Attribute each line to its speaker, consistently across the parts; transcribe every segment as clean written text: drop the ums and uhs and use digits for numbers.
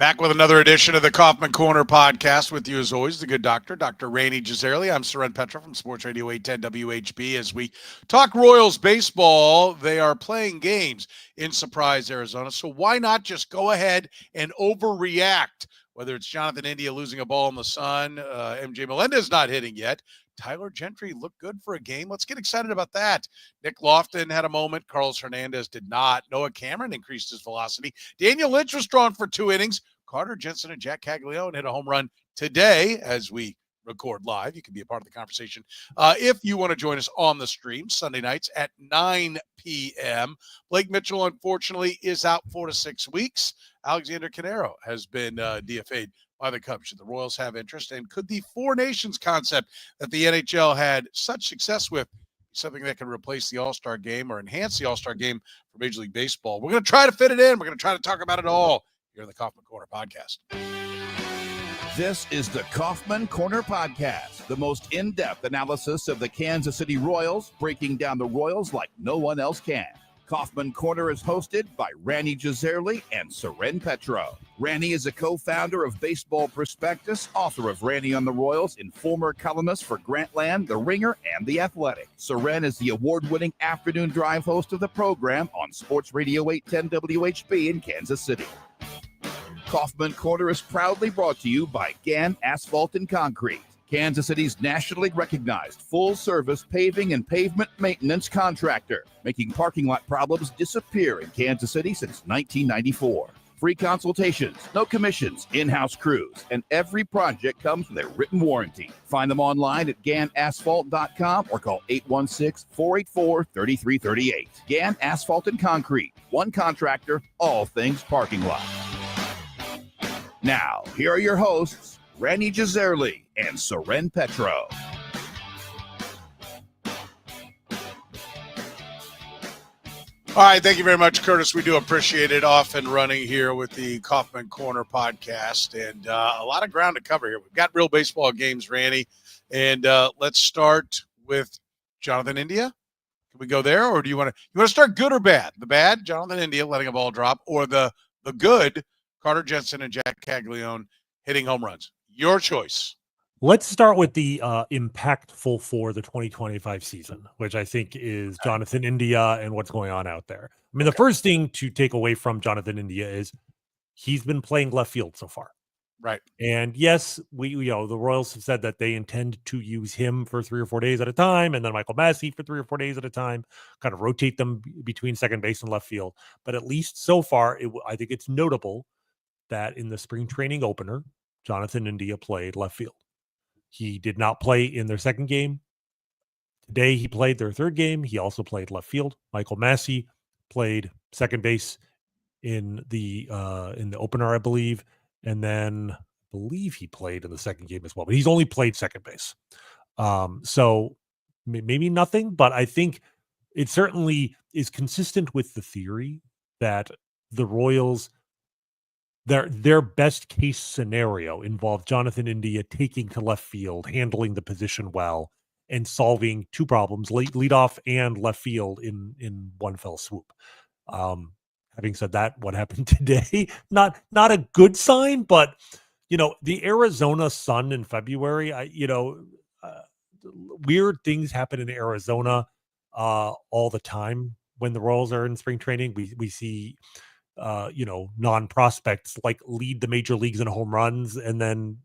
Speaker 1: Back with another edition of the Kaufman Corner podcast with you as always, the good doctor, Dr. Rany Jazayerli. I'm Soren Petro from Sports Radio 810 WHB. As we talk Royals baseball, they are playing games in Surprise, Arizona. So why not just go ahead and overreact? Whether it's Jonathan India losing a ball in the sun, MJ Melendez not hitting yet, Tyler Gentry looked good for a game. Let's get excited about that. Nick Loftin had a moment. Carlos Henandez did not. Noah Cameron increased his velocity. Daniel Lynch was drawn for 2 innings. Carter Jensen and Jack Caglianone hit a home run today as we record live. You can be a part of the conversation if you want to join us on the stream Sunday nights at 9 p.m. Blake Mitchell, unfortunately, is out 4 to 6 weeks. Alexander Canairo has been DFA'd by the Cubs. Should the Royals have interest? And could the Four Nations concept that the NHL had such success with be something that can replace the All-Star game or enhance the All-Star game for Major League Baseball? We're going to try to fit it in. We're going to try to talk about it all here in the Kaufman Corner podcast.
Speaker 2: This is the Kaufman Corner podcast, the most in-depth analysis of the Kansas City Royals, breaking down the Royals like no one else can. Kaufman Corner is hosted by Rany Jazayerli and Soren Petro. Rany is a co-founder of Baseball Prospectus, author of Rany on the Royals, and former columnist for Grantland, The Ringer, and The Athletic. Soren is the award-winning afternoon drive host of the program on Sports Radio 810 WHB in Kansas City. Kaufman Corner is proudly brought to you by Gann Asphalt and Concrete, Kansas City's nationally recognized full-service paving and pavement maintenance contractor, making parking lot problems disappear in Kansas City since 1994. Free consultations, no commissions, in-house crews, and every project comes with a written warranty. Find them online at GannAsphalt.com or call 816-484-3338. Gann Asphalt and Concrete, one contractor, all things parking lot. Now, here are your hosts, Rany Jazayerli and Soren Petro.
Speaker 1: All right, thank you very much, Curtis. We do appreciate it. Off and running here with the Kaufman Corner podcast, and a lot of ground to cover here. We've got real baseball games, Rany, and let's start with Jonathan India. Can we go there, or do you want to start good or bad? The bad, Jonathan India letting a ball drop, or the good, Carter Jensen and Jack Caglianone hitting home runs. Your choice.
Speaker 3: Let's start with the impactful for the 2025 season, which I think is Jonathan India and what's going on out there. I mean, the first thing to take away from Jonathan India is he's been playing left field so far.
Speaker 1: Right.
Speaker 3: And yes, the Royals have said that they intend to use him for 3 or 4 days at a time, and then Michael Massey for 3 or 4 days at a time, kind of rotate them between second base and left field. But at least so far, I think it's notable that in the spring training opener, Jonathan India played left field. He did not play in their second game. Today, he played their third game. He also played left field. Michael Massey played second base in the opener, I believe. And then I believe he played in the second game as well. But he's only played second base. So maybe nothing, but I think it certainly is consistent with the theory that the Royals, their best case scenario involved Jonathan India taking to left field, handling the position well, and solving 2 problems, leadoff and left field in one fell swoop. Having said that, what happened today, not a good sign, but the Arizona sun in February, weird things happen in Arizona all the time when the Royals are in spring training. We see non-prospects like lead the major leagues in home runs and then,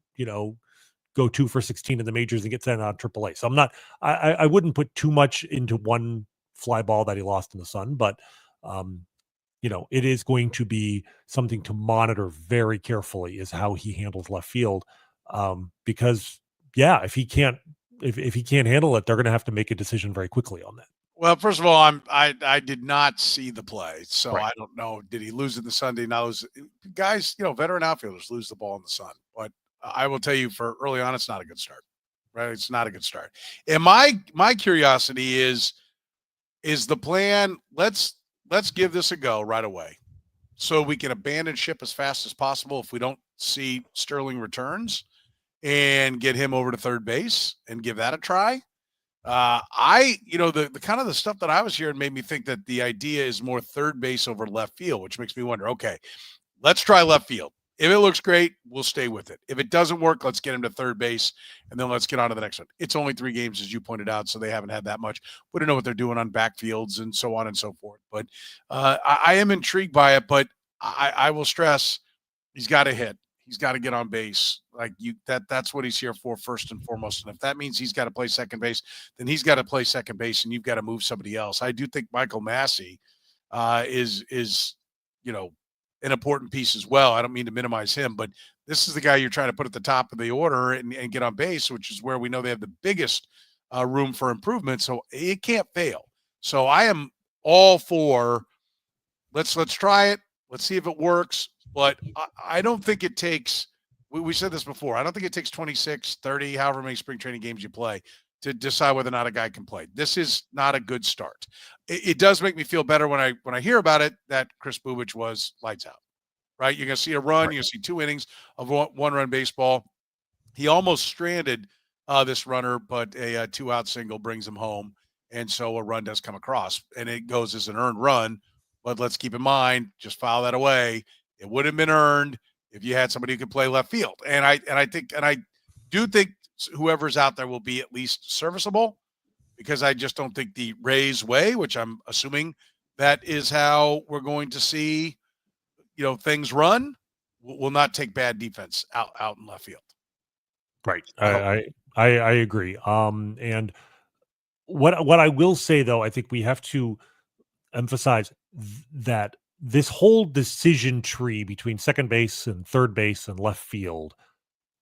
Speaker 3: go 2 for 16 in the majors and get sent out on AAA. So I wouldn't put too much into one fly ball that he lost in the sun, but, it is going to be something to monitor very carefully is how he handles left field. Because if he can't handle it, they're going to have to make a decision very quickly on that.
Speaker 1: Well, first of all, I did not see the play, so
Speaker 3: right.
Speaker 1: I don't know. Did he lose in the sun? Did he not lose? Guys, veteran outfielders lose the ball in the sun. But I will tell you, for early on, it's not a good start. Right? It's not a good start. And my curiosity is the plan. Let's give this a go right away, so we can abandon ship as fast as possible if we don't see Sterling returns, and get him over to third base and give that a try. The kind of the stuff that I was hearing made me think that the idea is more third base over left field, which makes me wonder, okay, let's try left field. If it looks great, we'll stay with it. If it doesn't work, let's get him to third base, and then let's get on to the next one. It's only 3 games, as you pointed out, so they haven't had that much. We don't know what they're doing on backfields and so on and so forth. But I am intrigued by it, but I will stress he's got to hit. He's got to get on base. That's what he's here for first and foremost. And if that means he's got to play second base, then he's got to play second base, and you've got to move somebody else. I do think Michael Massey is an important piece as well. I don't mean to minimize him, but this is the guy you're trying to put at the top of the order and get on base, which is where we know they have the biggest room for improvement. So it can't fail. So I am all for let's try it. Let's see if it works. But I don't think it takes, we said this before, I don't think it takes 26, 30, however many spring training games you play to decide whether or not a guy can play. This is not a good start. It does make me feel better when I hear about it that Chris Bubich was lights out, right? You're going to see a run. You're going to see 2 innings of one-run baseball. He almost stranded this runner, but a 2-out single brings him home, and so a run does come across, and it goes as an earned run. But let's keep in mind, just file that away. It would have been earned if you had somebody who could play left field. And I do think whoever's out there will be at least serviceable, because I just don't think the Rays way, which I'm assuming that is how we're going to see, things run, will not take bad defense out in left field.
Speaker 3: Right. I agree. And what I will say, though, I think we have to emphasize that this whole decision tree between second base and third base and left field,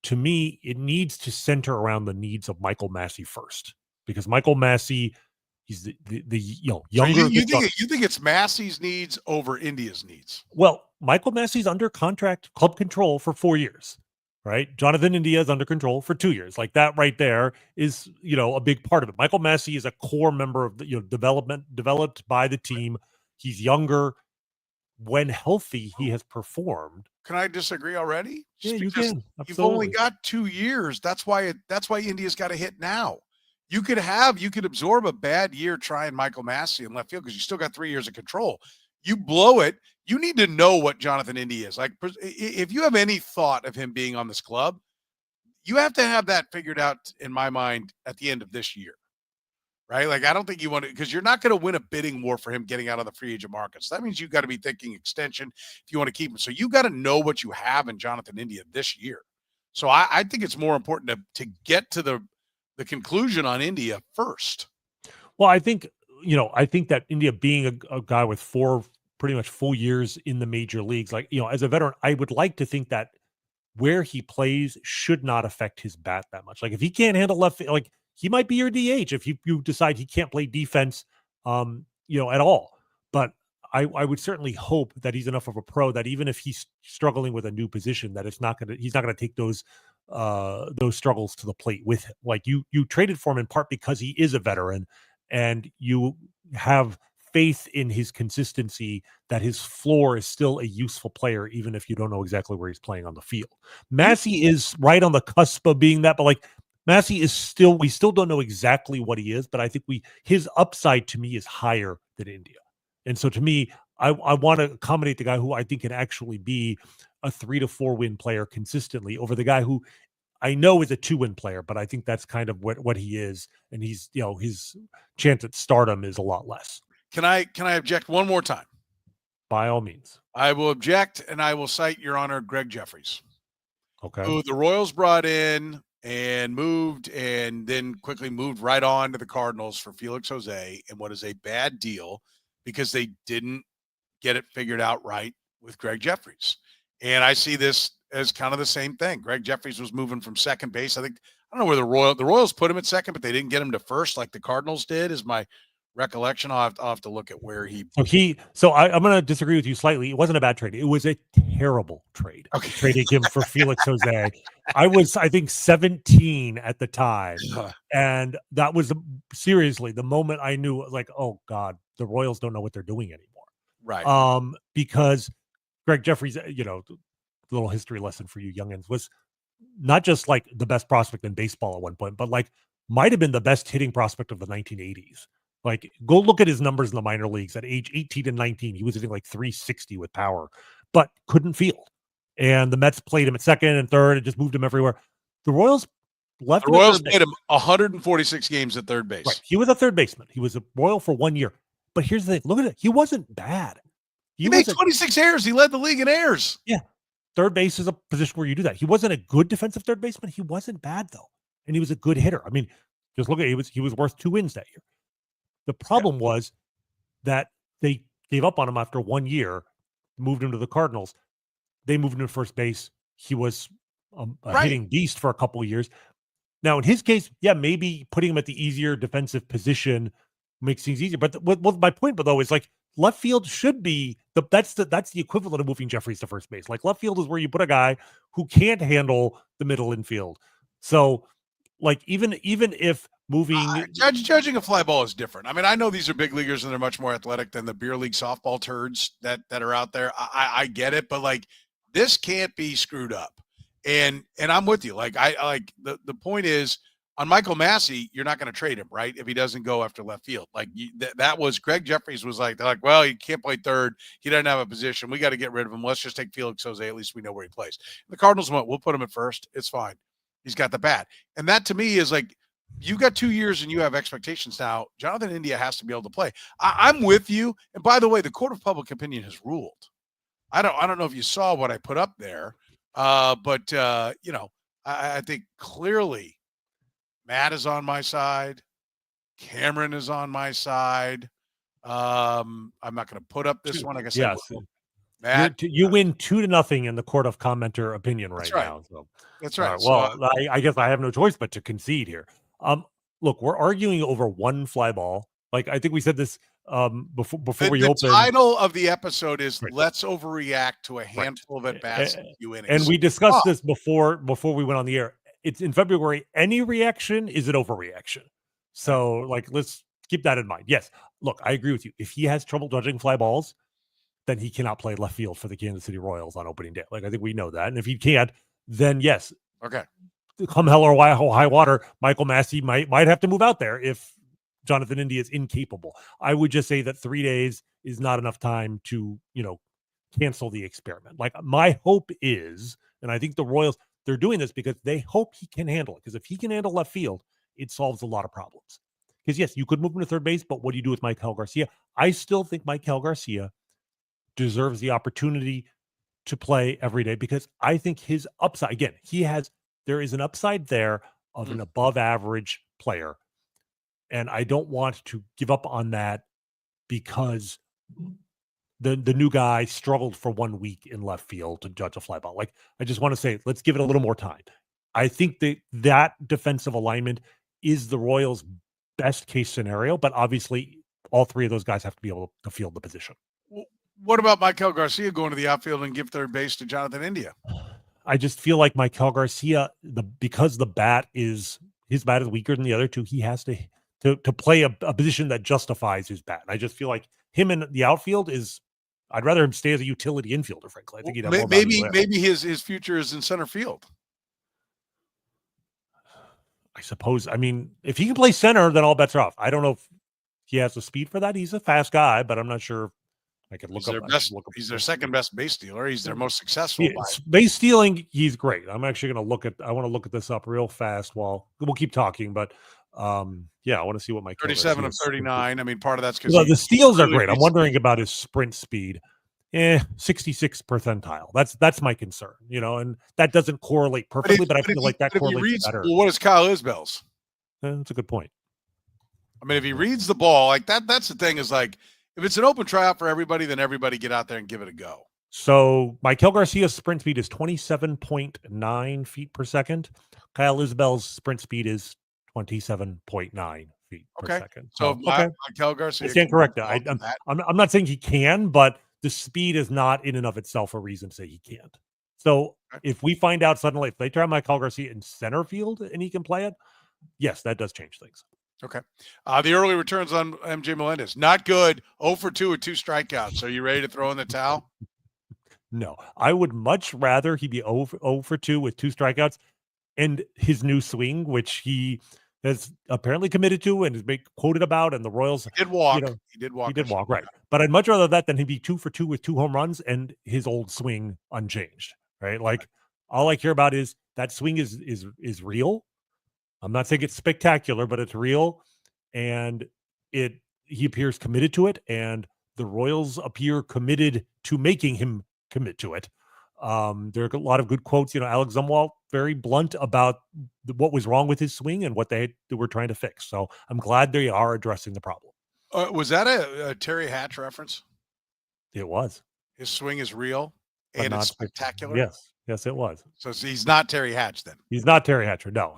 Speaker 3: to me, it needs to center around the needs of Michael Massey first, because Michael Massey, he's the younger.
Speaker 1: So you think it's Massey's needs over India's needs?
Speaker 3: Well, Michael Massey's under contract, club control for 4 years, right? Jonathan India is under control for 2 years. Like that right there is, a big part of it. Michael Massey is a core member of the developed by the team. He's younger. When healthy, he has performed.
Speaker 1: Can I disagree already?
Speaker 3: Yeah, you can. Absolutely.
Speaker 1: You've only got 2 years. That's why India's got to hit now. You could absorb a bad year trying Michael Massey in left field because you still got 3 years of control. You blow it. You need to know what Jonathan India is. Like, if you have any thought of him being on this club, you have to have that figured out, in my mind, at the end of this year. Right? Like, I don't think you want to, because you're not going to win a bidding war for him getting out of the free agent markets. That means you've got to be thinking extension if you want to keep him. So you got to know what you have in Jonathan India this year. So I think it's more important to get to the conclusion on India first.
Speaker 3: Well, I think that India being a guy with 4 pretty much full years in the major leagues, like, as a veteran, I would like to think that where he plays should not affect his bat that much. Like, if he can't handle left field, like, he might be your DH if you decide he can't play defense, at all. But I would certainly hope that he's enough of a pro that even if he's struggling with a new position, that he's not gonna take those struggles to the plate with him. Like, you traded for him in part because he is a veteran, and you have faith in his consistency, that his floor is still a useful player, even if you don't know exactly where he's playing on the field. Massey is right on the cusp of being that, but like, Massey is we still don't know exactly what he is, but I think his upside to me is higher than India. And so to me, I want to accommodate the guy who I think can actually be a 3 to 4 win player consistently over the guy who I know is a 2-win player, but I think that's kind of what he is. And he's, his chance at stardom is a lot less.
Speaker 1: Can I object one more time?
Speaker 3: By all means.
Speaker 1: I will object, and I will cite Your Honor Greg Jeffries.
Speaker 3: Okay.
Speaker 1: Who the Royals brought in and moved, and then quickly moved right on to the Cardinals for Felix Jose, and what is a bad deal because they didn't get it figured out right with Greg Jeffries. And I see this as kind of the same thing. Greg Jeffries was moving from second base. I don't know where the Royals put him at second, but they didn't get him to first like the Cardinals did, is my recollection. I'll have to look at where he.
Speaker 3: So I'm going to disagree with you slightly. It wasn't a bad trade. It was a terrible trade.
Speaker 1: Okay.
Speaker 3: Trading him for Felix Jose. I was, I think, 17 at the time, and that was seriously the moment I knew, like, oh God, the Royals don't know what they're doing anymore.
Speaker 1: Right.
Speaker 3: Because Greg Jeffries, little history lesson for you youngins, was not just like the best prospect in baseball at one point, but like might have been the best hitting prospect of the 1980s. Like, go look at his numbers in the minor leagues at age 18 and 19. He was hitting like 360 with power, but couldn't field. and the Mets played him at second and third and just moved him everywhere. The Royals left
Speaker 1: The
Speaker 3: him at
Speaker 1: Royals
Speaker 3: third
Speaker 1: played him 146 games at third base.
Speaker 3: Right. He was a third baseman. He was a Royal for 1 year. But here's the thing. Look at it. He wasn't bad.
Speaker 1: He made 26 errors. He led the league in errors.
Speaker 3: Yeah. Third base is a position where you do that. He wasn't a good defensive third baseman. He wasn't bad, though. And he was a good hitter. I mean, just look at it. He was worth 2 wins that year. The problem was that they gave up on him after 1 year, moved him to the Cardinals. They moved him to first base. He was a hitting beast for a couple of years. Now, in his case, maybe putting him at the easier defensive position makes things easier. But what my point, though, is like left field should be that's the equivalent of moving Jeffries to first base. Like left field is where you put a guy who can't handle the middle infield. So, like even if moving
Speaker 1: judging a fly ball is different. I mean, I know these are big leaguers and they're much more athletic than the beer league softball turds that are out there. I get it, but like this can't be screwed up. And I'm with you. Like I like the point is on Michael Massey, you're not going to trade him, right? If he doesn't go after left field. Like that was Greg Jeffries was like, they're like, well, he can't play third. He doesn't have a position. We got to get rid of him. Let's just take Felix Jose. At least we know where he plays. The Cardinals went, we'll put him at first. It's fine. He's got the bat. And that to me is like, you got 2 years and you have expectations now. Jonathan India has to be able to play. I'm with you. And by the way, the court of public opinion has ruled. I don't know if you saw what I put up there. But I think clearly Matt is on my side. Cameron is on my side. I'm not going to put up this one. Like I said,
Speaker 3: yes.
Speaker 1: Matt,
Speaker 3: you win 2-0 in the court of commenter opinion now. So
Speaker 1: that's right.
Speaker 3: Well, I guess I have no choice but to concede here. Look, we're arguing over one fly ball. Like I think we said this before we open.
Speaker 1: The title of the episode is "Let's Overreact to a Handful of At Bats and Innings."
Speaker 3: And we discussed this before we went on the air. It's in February. Any reaction is an overreaction. So, like, let's keep that in mind. Yes, look, I agree with you. If he has trouble judging fly balls, then he cannot play left field for the Kansas City Royals on opening day. Like, I think we know that. And if he can't, then yes,
Speaker 1: okay,
Speaker 3: come hell or high water, Michael Massey might have to move out there if Jonathan India is incapable. I would just say that 3 days is not enough time to, cancel the experiment. Like my hope is, and I think the Royals, they're doing this because they hope he can handle it. Because if he can handle left field, it solves a lot of problems. Because yes, you could move him to third base, but what do you do with Maikel Garcia? I still think Maikel Garcia deserves the opportunity to play every day because I think his upside, again, there is an upside there of an above average player. And I don't want to give up on that because the new guy struggled for 1 week in left field to judge a fly ball. Like, I just want to say, let's give it a little more time. I think that defensive alignment is the Royals' best case scenario, but obviously all three of those guys have to be able to field the position.
Speaker 1: What about Maikel Garcia going to the outfield and give third base to Jonathan India?
Speaker 3: I just feel like Maikel Garcia, because his bat is weaker than the other two, he has to play a position that justifies his bat. I just feel like him in the outfield I'd rather him stay as a utility infielder, frankly. I think he'd have more value there.
Speaker 1: Maybe his future is in center field.
Speaker 3: I suppose. I mean, if he can play center, then all bets are off. I don't know if he has the speed for that. He's a fast guy, but I'm not sure. I could look up.
Speaker 1: He's their second best base stealer. He's their most successful.
Speaker 3: Base stealing, he's great. I'm actually going to look at. I want to look at this up real fast while we'll keep talking. But I want to see what my
Speaker 1: 37 of 39. I mean, part of that's because
Speaker 3: the steals are great. I'm wondering about his sprint speed. 66th percentile. That's my concern. And that doesn't correlate perfectly, but I feel like that correlates better.
Speaker 1: Well, what is Kyle Isbell's?
Speaker 3: That's a good point.
Speaker 1: I mean, if he reads the ball like that, that's the thing. Is like if it's an open tryout for everybody, then everybody get out there and give it a go.
Speaker 3: So Maikel Garcia's sprint speed is 27.9 feet per second. Kyle Isbell's sprint speed is 27.9 feet per second.
Speaker 1: So Maikel Garcia,
Speaker 3: I stand corrected. I'm not saying he can, but the speed is not in and of itself a reason to say he can't. So if we find out suddenly, if they try Maikel Garcia in center field and he can play it, yes, that does change things.
Speaker 1: Okay. The early returns on MJ Melendez, not good. 0 for 2 with 2 strikeouts. Are you ready to throw in the towel?
Speaker 3: No, I would much rather he be 0 for 2 with 2 strikeouts and his new swing, which he has apparently committed to and is quoted about, and the Royals
Speaker 1: he did walk. He did walk,
Speaker 3: right? But I'd much rather that than he be 2 for 2 with 2 home runs and his old swing unchanged. right? Like all I care about is that swing is real. I'm not saying it's spectacular, but it's real, and he appears committed to it, and the Royals appear committed to making him commit to it. There are a lot of good quotes. Alex Zumwalt, very blunt about what was wrong with his swing and what they were trying to fix. So I'm glad they are addressing the problem.
Speaker 1: Was that a Terry Hatch reference?
Speaker 3: It was.
Speaker 1: His swing is real and it's spectacular?
Speaker 3: Yes, it was.
Speaker 1: So he's not Terry Hatch then?
Speaker 3: He's not Terry Hatcher, no.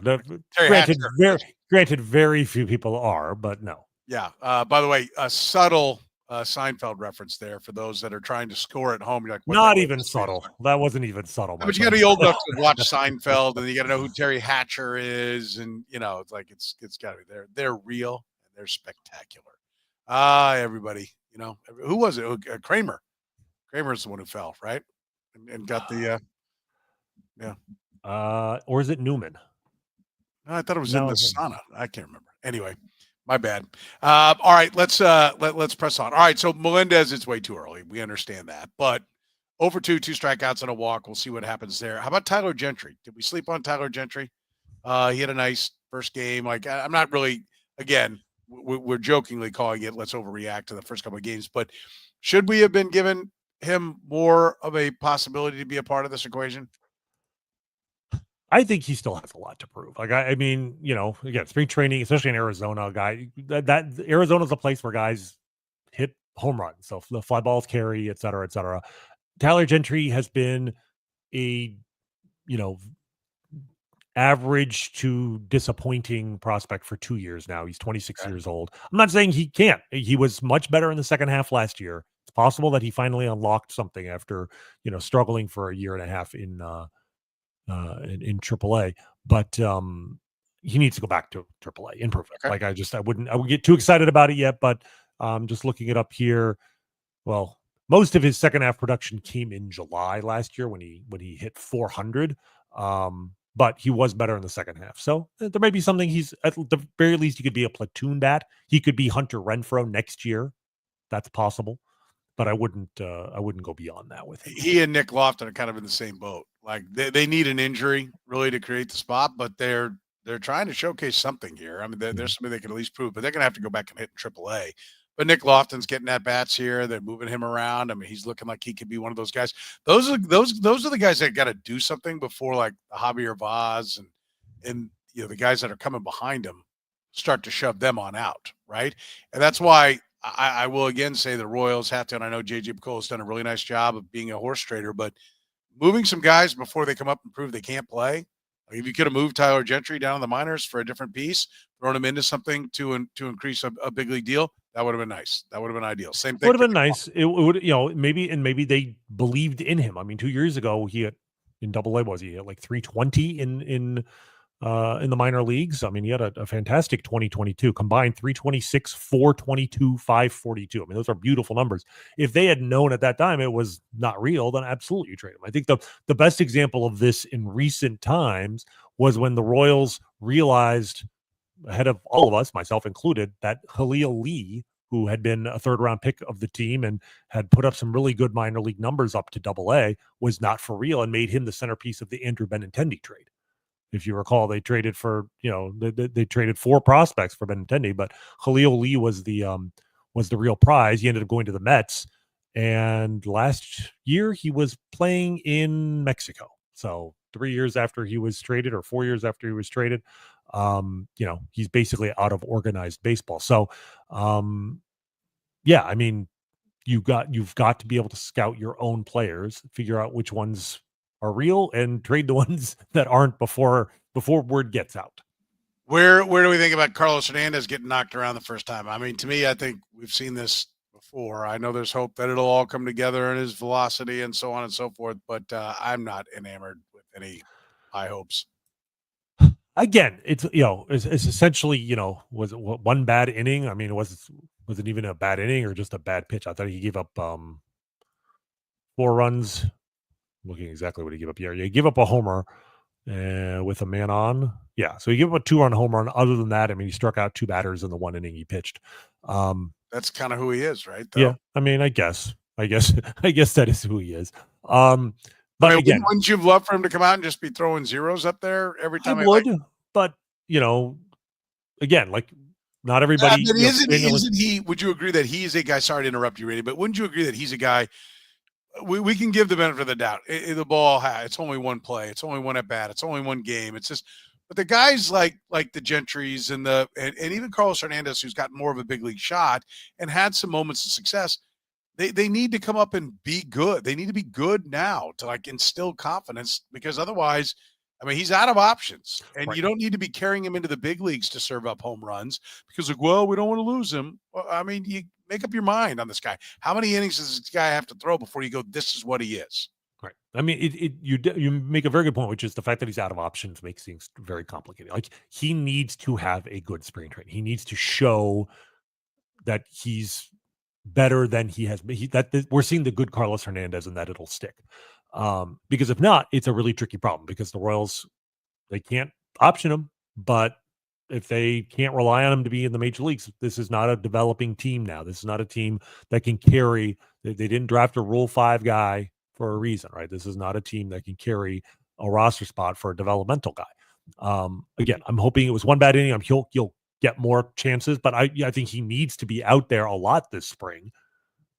Speaker 3: Granted, very few people are, but no.
Speaker 1: Yeah. By the way, a subtle Seinfeld reference there for those that are trying to score at home. You're like,
Speaker 3: not even subtle. That wasn't even subtle.
Speaker 1: But you got to be old enough to watch Seinfeld, and you got to know who Terry Hatcher is, and it's like it's got to be there. They're real and they're spectacular. Everybody, who was it? Kramer. Kramer's the one who fell, right? And got the
Speaker 3: or is it Newman?
Speaker 1: No, I thought it was in the sauna. I can't remember. Anyway, my bad. All right, let's press on. All right, so Melendez, it's way too early. We understand that, but over 2 strikeouts and a walk. We'll see what happens there. How about Tyler Gentry? Did we sleep on Tyler Gentry? He had a nice first game. Like I'm not really. Again, we're jokingly calling it. Let's overreact to the first couple of games, but should we have been given him more of a possibility to be a part of this equation?
Speaker 3: I think he still has a lot to prove. Like, I mean, again, spring training, especially in Arizona, that Arizona's a place where guys hit home runs. So the fly balls carry, et cetera, et cetera. Tyler Gentry has been a, average to disappointing prospect for 2 years now. He's 26 years old. I'm not saying he can't. He was much better in the second half last year. It's possible that he finally unlocked something after, struggling for a year and a half in AAA, but he needs to go back to AAA, improve it.
Speaker 1: Okay.
Speaker 3: Like I wouldn't get too excited about it yet, but just looking it up here. Well, most of his second half production came in July last year when he hit 400. But he was better in the second half. So there may be something he's at the very least he could be a platoon bat. He could be Hunter Renfroe next year. That's possible. But I wouldn't go beyond that with him.
Speaker 1: He and Nick Loftin are kind of in the same boat. Like they need an injury really to create the spot, but they're trying to showcase something here. I mean, there's something they can at least prove, but they're going to have to go back and hit in AAA. But Nick Loftin's getting at bats here. They're moving him around. I mean, he's looking like he could be one of those guys. Those are the guys that got to do something before like Javier Vaz and the guys that are coming behind him start to shove them on out, right? And that's why I will again say the Royals have to, and I know J.J. Picollo's done a really nice job of being a horse trader, but moving some guys before they come up and prove they can't play. Like if you could have moved Tyler Gentry down in the minors for a different piece, thrown him into something to increase a big league deal, that would have been nice. That would have been ideal. Same thing.
Speaker 3: Would have been nice. It would, maybe they believed in him. I mean, 2 years ago, he had in AA was he at like 320 in the minor leagues. I mean, he had a fantastic 2022 combined 326, 422, 542. I mean, those are beautiful numbers. If they had known at that time it was not real, then absolutely you trade him. I think the best example of this in recent times was when the Royals realized, ahead of all of us, myself included, that Khalil Lee, who had been a third-round pick of the team and had put up some really good minor league numbers up to AA, was not for real, and made him the centerpiece of the Andrew Benintendi trade. If you recall, they traded for, they traded 4 prospects for Benintendi, but Khalil Lee was the real prize. He ended up going to the Mets, and last year he was playing in Mexico. So 3 years after he was traded, or 4 years after he was traded, he's basically out of organized baseball. So, yeah, I mean, you've got to be able to scout your own players, figure out which ones are real, and trade the ones that aren't before word gets out.
Speaker 1: Where do we think about Carlos Henandez getting knocked around the first time? I mean, to me, I think we've seen this before. I know there's hope that it'll all come together in his velocity and so on and so forth, but I'm not enamored with any high hopes.
Speaker 3: Again, it's essentially, was it one bad inning? I mean, was it even a bad inning or just a bad pitch? I thought he gave up 4 runs. I'm looking exactly what he gave up here. He gave up a homer with a man on. Yeah, so he gave up a 2-run home run. Other than that, I mean, he struck out 2 batters in the 1 inning he pitched.
Speaker 1: That's kind of who he is, right? Though?
Speaker 3: Yeah, I mean, I guess that is who he is. But
Speaker 1: I mean,
Speaker 3: again,
Speaker 1: wouldn't you have loved for him to come out and just be throwing zeros up there every time?
Speaker 3: I would, but again, like not everybody.
Speaker 1: But isn't he? Would you agree that he is a guy? Sorry to interrupt you, Rany, but wouldn't you agree that he's a guy? We can give the benefit of the doubt. The ball, it's only one play. It's only one at bat. It's only one game. It's just, but the guys like the Gentrys and even Carlos Henandez, who's got more of a big league shot and had some moments of success, they need to come up and be good. They need to be good now to like instill confidence, because otherwise, I mean, he's out of options, and
Speaker 3: Right.
Speaker 1: you don't need to be carrying him into the big leagues to serve up home runs because, like, well, we don't want to lose him. Well, I mean, you make up your mind on this guy. How many innings does this guy have to throw before you go, this is what he is?
Speaker 3: Right. I mean, you make a very good point, which is the fact that he's out of options makes things very complicated. Like, he needs to have a good spring training. He needs to show that he's better than he has been. We're seeing the good Carlos Henandez, and that it'll stick. Because if not, it's a really tricky problem, because the Royals, they can't option him, but if they can't rely on him to be in the major leagues, this is not a developing team now. This is not a team that can carry. They didn't draft a Rule 5 guy for a reason, right? This is not a team that can carry a roster spot for a developmental guy. Again, I'm hoping it was one bad inning. He'll get more chances, but I think he needs to be out there a lot this spring,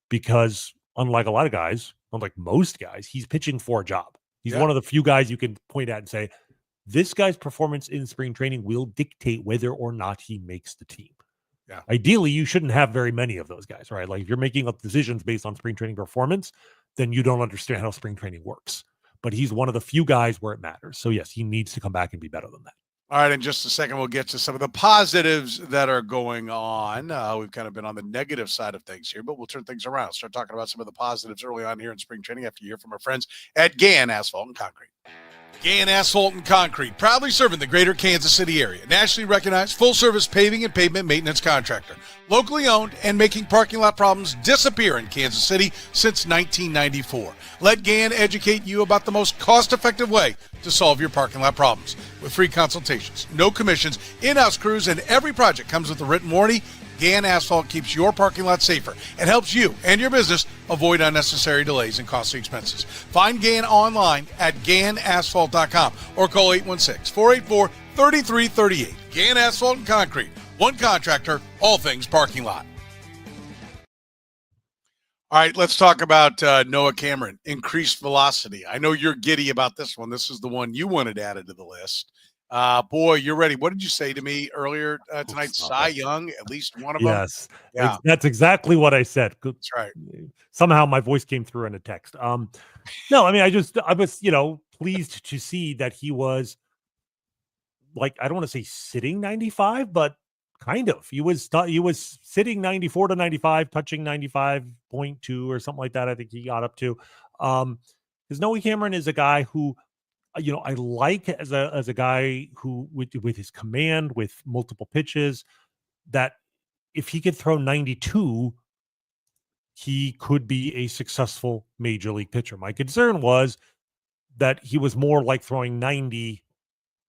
Speaker 3: because unlike a lot of guys, unlike most guys, he's pitching for a job. He's one of the few guys you can point at and say, this guy's performance in spring training will dictate whether or not he makes the team.
Speaker 1: Yeah.
Speaker 3: Ideally, you shouldn't have very many of those guys, right? Like, if you're making up decisions based on spring training performance, then you don't understand how spring training works. But he's one of the few guys where it matters. So yes, he needs to come back and be better than that.
Speaker 1: All right, in just a second, we'll get to some of the positives that are going on. We've kind of been on the negative side of things here, but we'll turn things around. Start talking about some of the positives early on here in spring training after you hear from our friends at Gann Asphalt and Concrete. Gann Asphalt and Concrete, proudly serving the greater Kansas City area. Nationally recognized full-service paving and pavement maintenance contractor. Locally owned and making parking lot problems disappear in Kansas City since 1994. Let Gann educate you about the most cost-effective way to solve your parking lot problems. With free consultations, no commissions, in-house crews, and every project comes with a written warranty, Gann Asphalt keeps your parking lot safer and helps you and your business avoid unnecessary delays and costly expenses. Find Gann online at GannAsphalt.com or call 816-484-3338. Gann Asphalt and Concrete. One contractor, all things parking lot. All right, let's talk about Noah Cameron, increased velocity. I know you're giddy about this one. This is the one you wanted added to the list. Boy, you're ready. What did you say to me earlier tonight? Cy Young, at least one of them?
Speaker 3: Yes.
Speaker 1: Yeah.
Speaker 3: That's exactly what I said.
Speaker 1: That's right.
Speaker 3: Somehow my voice came through in a text. No, I mean, I was, pleased to see that he was, like, I don't want to say sitting 95, but kind of. He was sitting 94 to 95, touching 95.2 or something like that. I think he got up to. Because Noah Cameron is a guy who, I like as a guy who with his command, with multiple pitches, that if he could throw 92, he could be a successful major league pitcher. My concern was that he was more like throwing 90,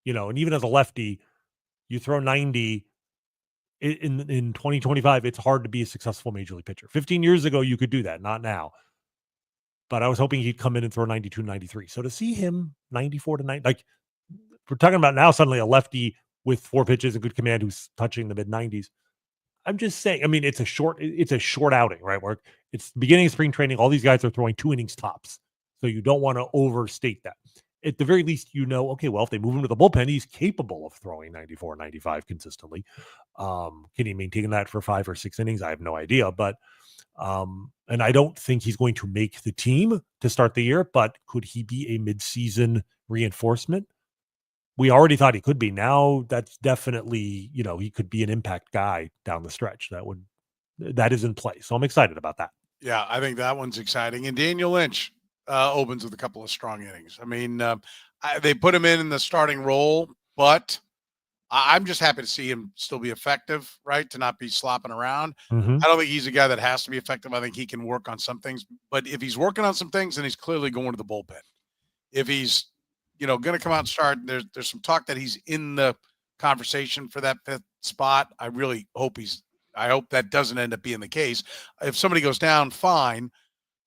Speaker 3: and even as a lefty, you throw 90 in 2025, it's hard to be a successful major league pitcher. 15 years ago, you could do that, not now. But I was hoping he'd come in and throw 92, 93. So to see him 94 to 90, like, we're talking about now suddenly a lefty with 4 pitches and good command who's touching the mid 90s. I'm just saying, I mean, it's a short outing, right? Where it's the beginning of spring training. All these guys are throwing 2 innings tops. So you don't want to overstate that. At the very least, okay, well, if they move him to the bullpen, he's capable of throwing 94, 95 consistently. Can he maintain that for 5 or 6 innings? I have no idea. But and I don't think he's going to make the team to start the year, but could he be a midseason reinforcement? We already thought he could be. Now that's definitely, he could be an impact guy down the stretch. That is in place. So I'm excited about that.
Speaker 1: Yeah, I think that one's exciting. And Daniel Lynch opens with a couple of strong innings. I mean, they put him in the starting role, but I'm just happy to see him still be effective, right? To not be slopping around.
Speaker 3: Mm-hmm.
Speaker 1: I don't think he's a guy that has to be effective. I think he can work on some things, but if he's working on some things, then he's clearly going to the bullpen. If he's, going to come out and start, there's some talk that he's in the conversation for that 5th spot. I really hope I hope that doesn't end up being the case. If somebody goes down, fine,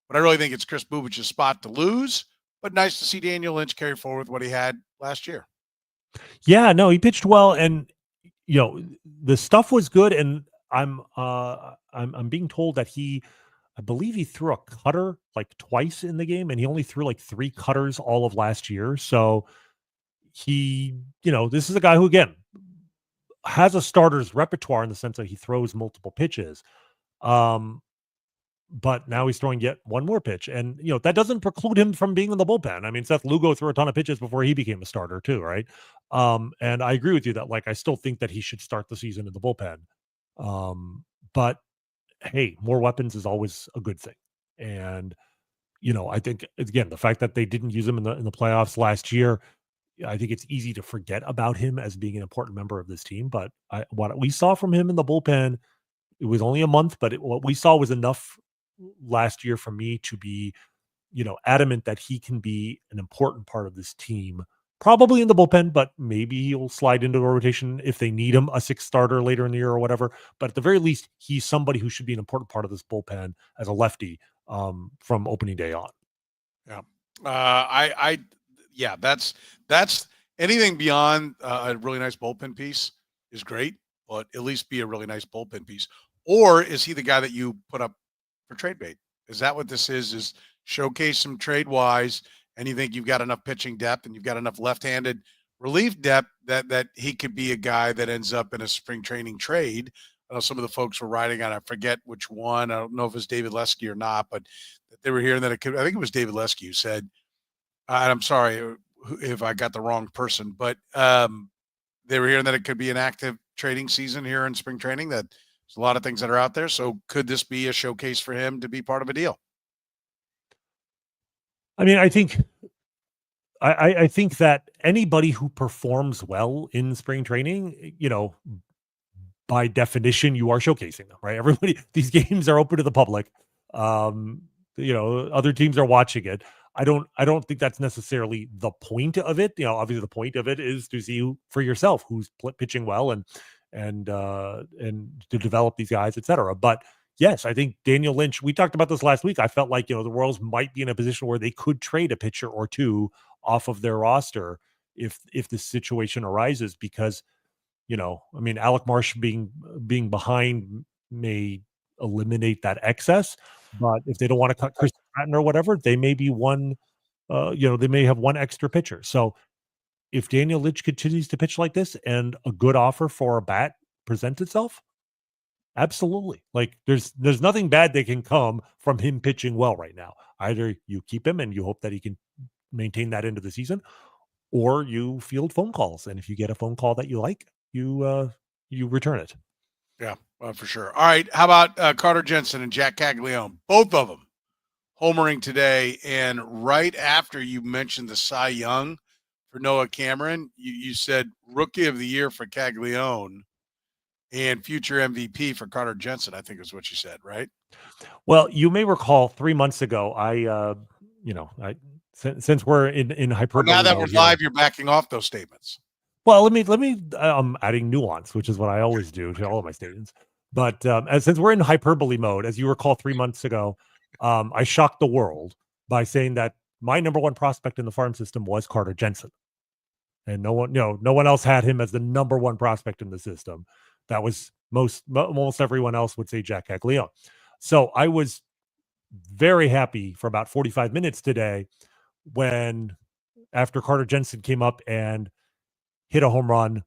Speaker 1: but I really think it's Chris Bubich's spot to lose. but nice to see Daniel Lynch carry forward what he had last year.
Speaker 3: Yeah, no, he pitched well, and the stuff was good. And I'm being told that I believe he threw a cutter like twice in the game, and he only threw like 3 cutters all of last year. So this is a guy who, again, has a starter's repertoire in the sense that he throws multiple pitches. But now he's throwing yet one more pitch. And, that doesn't preclude him from being in the bullpen. I mean, Seth Lugo threw a ton of pitches before he became a starter too, right? And I agree with you that, like, I still think that he should start the season in the bullpen. But hey, more weapons is always a good thing. And, I think, again, the fact that they didn't use him in the playoffs last year, I think it's easy to forget about him as being an important member of this team. But what we saw from him in the bullpen, it was only a month, but what we saw was enough last year for me to be, adamant that he can be an important part of this team, probably in the bullpen, but maybe he'll slide into the rotation if they need him, a 6th starter later in the year or whatever. But at the very least, he's somebody who should be an important part of this bullpen as a lefty from opening day on.
Speaker 1: Yeah. That's anything beyond a really nice bullpen piece is great, but at least be a really nice bullpen piece. Or is he the guy that you put up for trade bait? Is that what this is showcase some trade wise, and you think you've got enough pitching depth and you've got enough left-handed relief depth that he could be a guy that ends up in a spring training trade? I know some of the folks were writing on, I forget which one, I don't know if it was David Lesky or not, but they were hearing that I think it was David Lesky who said, and I'm sorry if I got the wrong person, but they were hearing that it could be an active trading season here in spring training, that there's a lot of things that are out there. So could this be a showcase for him to be part of a deal?
Speaker 3: I mean, I think that anybody who performs well in spring training, by definition, you are showcasing them, right? Everybody, these games are open to the public. Other teams are watching it. I don't think that's necessarily the point of it. Obviously the point of it is to see for yourself who's pitching well and to develop these guys, et cetera. But yes, I think Daniel Lynch, we talked about this last week. I felt like, the Royals might be in a position where they could trade a pitcher or two off of their roster if this situation arises, because, Alec Marsh being behind may eliminate that excess, but if they don't want to cut Chris Stratton or whatever, they may be they may have one extra pitcher. So if Daniel Lynch continues to pitch like this and a good offer for a bat presents itself, absolutely. Like there's nothing bad that can come from him pitching well right now. Either you keep him and you hope that he can maintain that into the season, or you field phone calls. And if you get a phone call that you like, you return it.
Speaker 1: Yeah, for sure. All right. How about Carter Jensen and Jack Caglianone? Both of them homering today. And right after you mentioned the Cy Young for Noah Cameron, you said Rookie of the Year for Caglianone and future MVP for Carter Jensen, I think is what you said, right?
Speaker 3: Well, you may recall 3 months ago, since we're in hyperbole.
Speaker 1: Now that we're live, you're backing off those statements.
Speaker 3: Well, let me I'm adding nuance, which is what I always do to all of my statements. But since we're in hyperbole mode, as you recall 3 months ago, I shocked the world by saying that my number one prospect in the farm system was Carter Jensen. And no one else had him as the number one prospect in the system. That was almost everyone else would say Jack Caglianone. So I was very happy for about 45 minutes today when, after Carter Jensen came up and hit a home run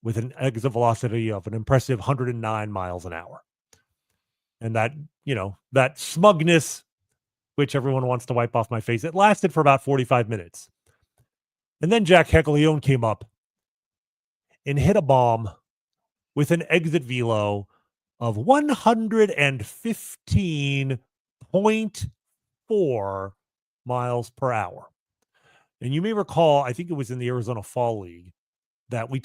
Speaker 3: with an exit velocity of an impressive 109 miles an hour. And that smugness, which everyone wants to wipe off my face, it lasted for about 45 minutes. And then Jack Caglianone came up and hit a bomb with an exit velo of 115.4 miles per hour. And you may recall, I think it was in the Arizona Fall League, that we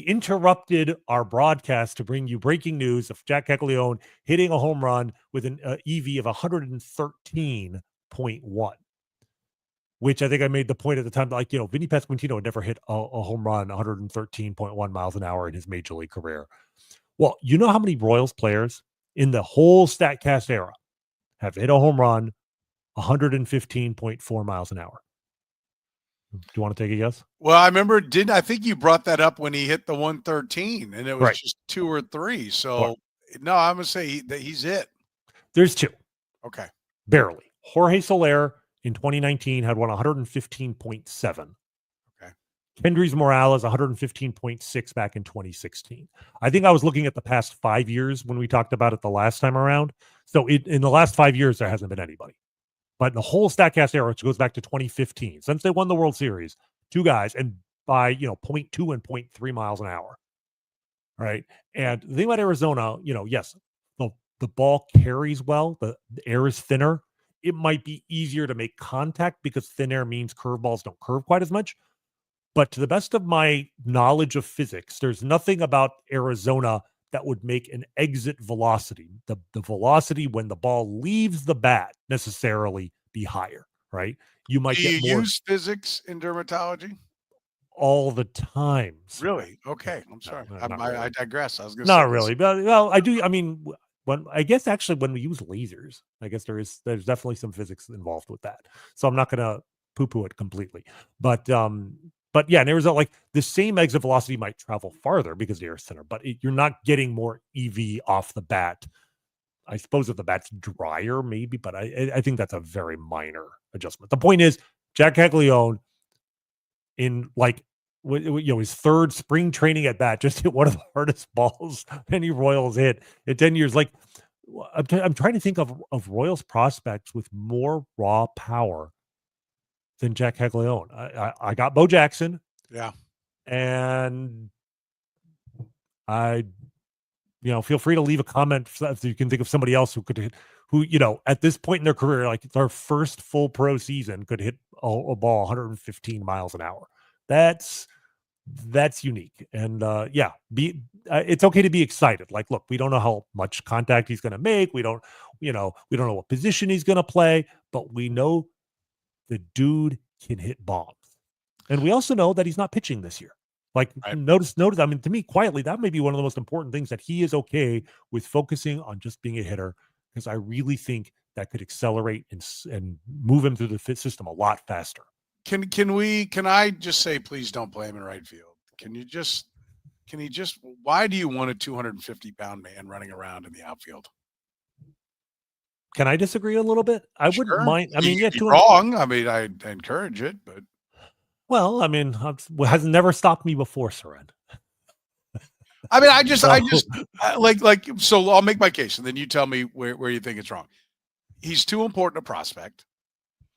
Speaker 3: interrupted our broadcast to bring you breaking news of Jack Caglianone hitting a home run with an EV of 113.1, which I think I made the point at the time, like, Vinny Pasquantino had never hit a home run 113.1 miles an hour in his major league career. Well, you know how many Royals players in the whole StatCast era have hit a home run 115.4 miles an hour. Do you want to take a guess?
Speaker 1: Well, I remember, I think you brought that up when he hit the 113 and it was
Speaker 3: Right.
Speaker 1: just 2 or 3. So
Speaker 3: Well,
Speaker 1: no, I'm going to say that he's it.
Speaker 3: There's 2.
Speaker 1: Okay.
Speaker 3: Barely. Jorge Soler in 2019 had 115.7.
Speaker 1: Okay.
Speaker 3: Kendrys Morales 115.6 back in 2016. I think I was looking at the past 5 years when we talked about it the last time around. So in the last 5 years, there hasn't been anybody. But in the whole StatCast era, which goes back to 2015, since they won the World Series, 2 guys, and by 0.2 and 0.3 miles an hour. Right. And the thing about Arizona, yes, the ball carries well, the air is thinner. It might be easier to make contact because thin air means curveballs don't curve quite as much. But to the best of my knowledge of physics, there's nothing about Arizona that would make an exit velocity, the velocity when the ball leaves the bat, necessarily be higher, right? You might
Speaker 1: Do
Speaker 3: get
Speaker 1: you
Speaker 3: more
Speaker 1: use physics in dermatology?
Speaker 3: all the time.
Speaker 1: Really? Okay. I'm sorry.
Speaker 3: not really.
Speaker 1: I digress. I was going to say
Speaker 3: Not really, but well, I do. I mean, when I guess actually when we use lasers, I guess there's definitely some physics involved with that. So I'm not going to poo-poo it completely, but yeah, and there was like the same exit velocity might travel farther because the air is thinner, but you're not getting more EV off the bat. I suppose if the bat's drier, maybe, but I think that's a very minor adjustment. The point is, Jack Caglianone in his 3rd spring training at bat just hit one of the hardest balls any Royals hit in 10 years. Like I'm trying to think of Royals prospects with more raw power than Jack Caglianone. I got Bo Jackson.
Speaker 1: Yeah.
Speaker 3: And I feel free to leave a comment if you can think of somebody else who could hit, who at this point in their career, like it's our first full pro season, could hit a ball 115 miles an hour. That's unique. And it's okay to be excited. Like, look, we don't know how much contact he's going to make. We don't know what position he's going to play, but we know the dude can hit bombs. And we also know that he's not pitching this year. Like,
Speaker 1: right.
Speaker 3: notice, I mean, to me, quietly, that may be one of the most important things, that he is okay with focusing on just being a hitter, because I really think that could accelerate and move him through the system a lot faster.
Speaker 1: Can I just say, please don't play him in right field? Can he just, why do you want a 250-pound man running around in the outfield?
Speaker 3: Can I disagree a little bit? I wouldn't mind. I mean,
Speaker 1: you're wrong. I mean, I encourage it, but.
Speaker 3: Well, I mean, has never stopped me before, Soren.
Speaker 1: I mean, so I'll make my case, and then you tell me where you think it's wrong. He's too important a prospect.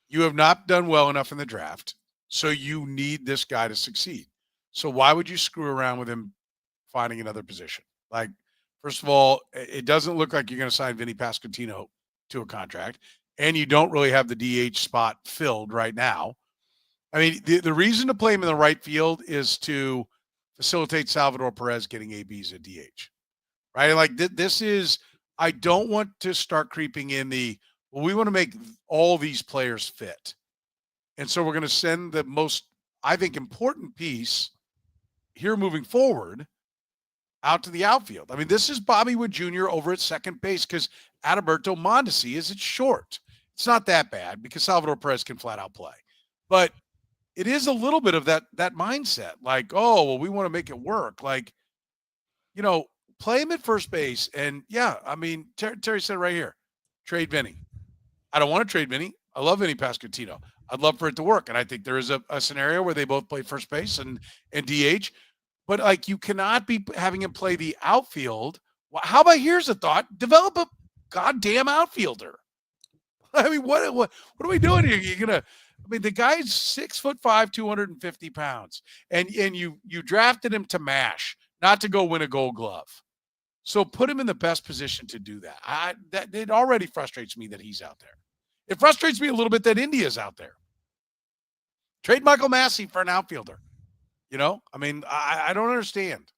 Speaker 1: You have not done well enough in the draft, so you need this guy to succeed. So why would you screw around with him finding another position? Like, first of all, it doesn't look like you're going to sign Vinny Pasquantino to a contract, and you don't really have the DH spot filled right now. I mean, the reason to play him in the right field is to facilitate Salvador Perez getting ABs at DH, right? Like this is, I don't want to start creeping in we want to make all these players fit. And so we're going to send the most, I think, important piece here moving forward out to the outfield. I mean, this is Bobby Wood Jr. over at second base because Adalberto Mondesi is at short. It's not that bad because Salvador Perez can flat out play. But it is a little bit of that mindset. Like, oh, well, we want to make it work. Like, play him at first base. And, yeah, I mean, Terry said right here, trade Vinny. I don't want to trade Vinny. I love Vinny Pasquantino. I'd love for it to work. And I think there is a scenario where they both play first base and DH. But, like, you cannot be having him play the outfield. Well, how about, here's a thought, develop a goddamn outfielder. I mean, what are we doing here? You're going to – I mean, the guy's 6'5", 250 pounds, and you drafted him to mash, not to go win a Gold Glove. So put him in the best position to do that. That it already frustrates me that he's out there. It frustrates me a little bit that India's out there. Trade Michael Massey for an outfielder. I mean, I don't understand.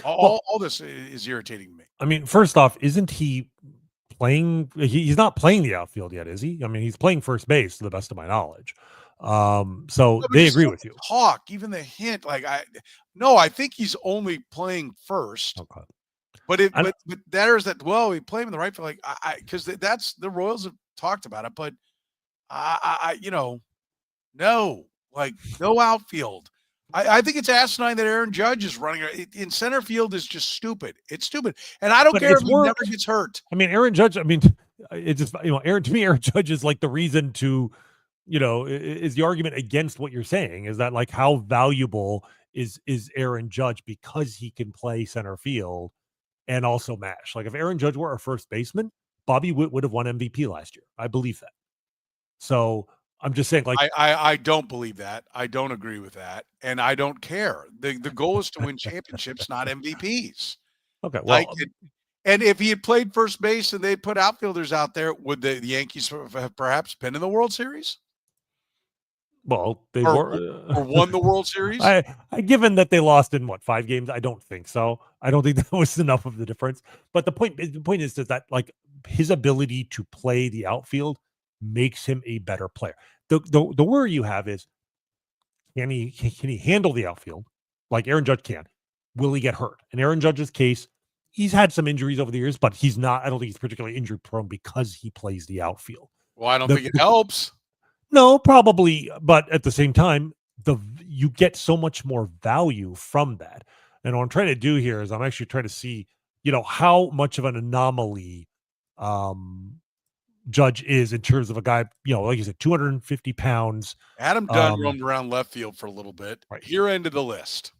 Speaker 1: All this is irritating me.
Speaker 3: I mean, first off, isn't he playing? He's not playing the outfield yet, is he? I mean, he's playing first base to the best of my knowledge. So they agree with you.
Speaker 1: Talk, even the hint, I think he's only playing first.
Speaker 3: Okay.
Speaker 1: But there's that. Well, we play him in the right field, because that's the Royals have talked about it. But No, like no outfield. I think it's asinine that Aaron Judge is running in center field is just stupid. It's stupid. And I don't
Speaker 3: But
Speaker 1: care
Speaker 3: it's
Speaker 1: if he never
Speaker 3: worked.
Speaker 1: gets hurt.
Speaker 3: I mean, Aaron Judge, I mean, it's just, Aaron, to me, Aaron Judge is like the reason to, is the argument against what you're saying is that like how valuable is Aaron Judge because he can play center field and also mash. Like if Aaron Judge were our first baseman, Bobby Witt would have won MVP last year. I believe that. So I'm just saying, like,
Speaker 1: I don't believe that. I don't agree with that, and I don't care. The goal is to win championships, not MVPs.
Speaker 3: okay, well,
Speaker 1: And if he had played first base and they put outfielders out there, would the Yankees have perhaps been in the World Series?
Speaker 3: Well, they
Speaker 1: or won the World Series?
Speaker 3: I given that they lost in 5 games, I don't think so. I don't think that was enough of the difference. But the point is that like his ability to play the outfield makes him a better player. The worry you have is can he handle the outfield like Aaron Judge can? Will he get hurt? In Aaron Judge's case, he's had some injuries over the years, but he's not. I don't think he's particularly injury prone because he plays the outfield.
Speaker 1: Well, I don't think it helps.
Speaker 3: No, probably, but at the same time, you get so much more value from that. And what I'm trying to do here is I'm actually trying to see, how much of an anomaly Judge is in terms of a guy, like you said, 250 pounds.
Speaker 1: Adam Dunn roamed around left field for a little bit.
Speaker 3: Right.
Speaker 1: Here ended the list.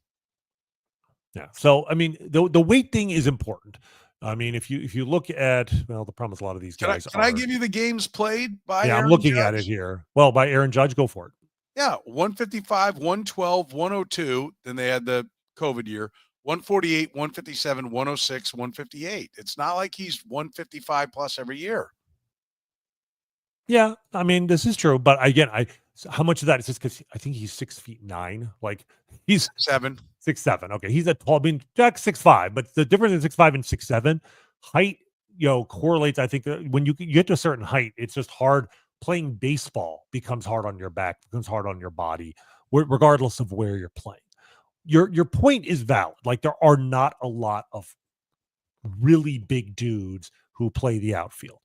Speaker 3: Yeah. So, I mean, the weight thing is important. I mean, if you look at, the problem is a lot of these guys.
Speaker 1: Can I give you the games played by
Speaker 3: Yeah,
Speaker 1: Aaron
Speaker 3: I'm looking
Speaker 1: Judge?
Speaker 3: at it here. Well, by Aaron Judge, go for it.
Speaker 1: Yeah, 155, 112, 102. Then they had the COVID year. 148, 157, 106, 158. It's not like he's 155 plus every year.
Speaker 3: Yeah, I mean, this is true. But again, how much of that is just because I think he's 6'9"? Like he's
Speaker 1: 7.
Speaker 3: 6'7". Okay, he's at 12. I mean, Jack's 6'5", but the difference in 6'5" and 6'7", height, correlates. I think that when you get to a certain height, it's just hard. Playing baseball becomes hard on your back, becomes hard on your body, regardless of where you're playing. Your point is valid. Like there are not a lot of really big dudes who play the outfield.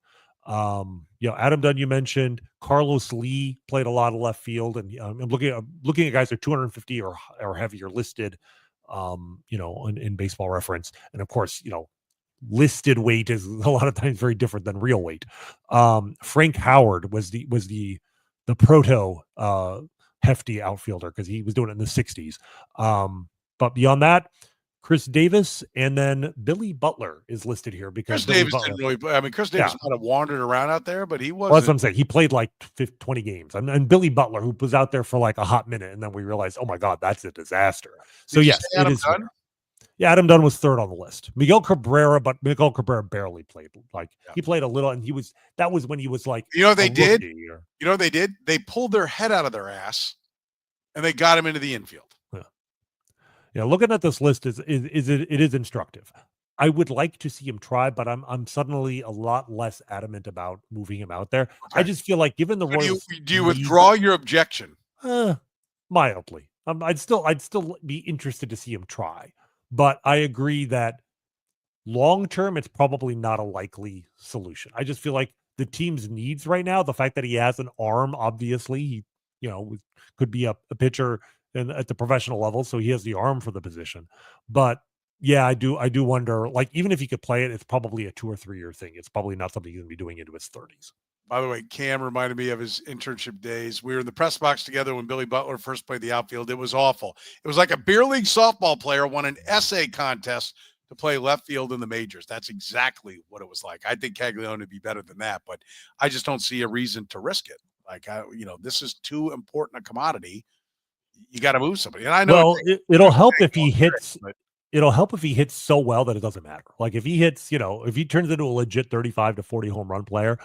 Speaker 3: Adam Dunn, you mentioned Carlos Lee played a lot of left field, and I'm looking at guys that are 250 or heavier listed, in Baseball Reference, and of course, listed weight is a lot of times very different than real weight. Frank Howard was the proto hefty outfielder because he was doing it in the 60s. But beyond that, Chris Davis, and then Billy Butler is listed here because
Speaker 1: Chris Davis didn't really play. I mean, Chris Davis might have wandered around out there, but he wasn't.
Speaker 3: Well, that's what I'm saying. He played like 20 games. And Billy Butler, who was out there for like a hot minute, and then we realized, oh my God, that's a disaster. So yes, it is. Yeah, Adam Dunn was third on the list. Miguel Cabrera barely played. He played a little, and that was when he was like,
Speaker 1: they did? They did? They pulled their head out of their ass, and they got him into the infield.
Speaker 3: Yeah, looking at this list it is instructive. I would like to see him try, but I'm suddenly a lot less adamant about moving him out there. Okay. I just feel like given the Royals,
Speaker 1: do you withdraw your objection?
Speaker 3: Mildly. I'd still be interested to see him try, but I agree that long term it's probably not a likely solution. I just feel like the team's needs right now, the fact that he has an arm, obviously, he could be a pitcher at the professional level, so he has the arm for the position. But yeah, I do wonder, like, even if he could play it, it's probably a 2 or 3 year thing. It's probably not something he's going to be doing into his 30s.
Speaker 1: By the way, Cam reminded me of his internship days. We were in the press box together when Billy Butler first played the outfield. It was awful. It was like a beer league softball player won an essay contest to play left field in the majors. That's exactly what it was like. I think Caglianone would be better than that, but I just don't see a reason to risk it. Like, this is too important a commodity. You got to move somebody. And I know.
Speaker 3: Well, it'll help if he hits. It'll help if he hits so well that it doesn't matter. Like if he hits, if he turns into a legit 35 to 40 home run player,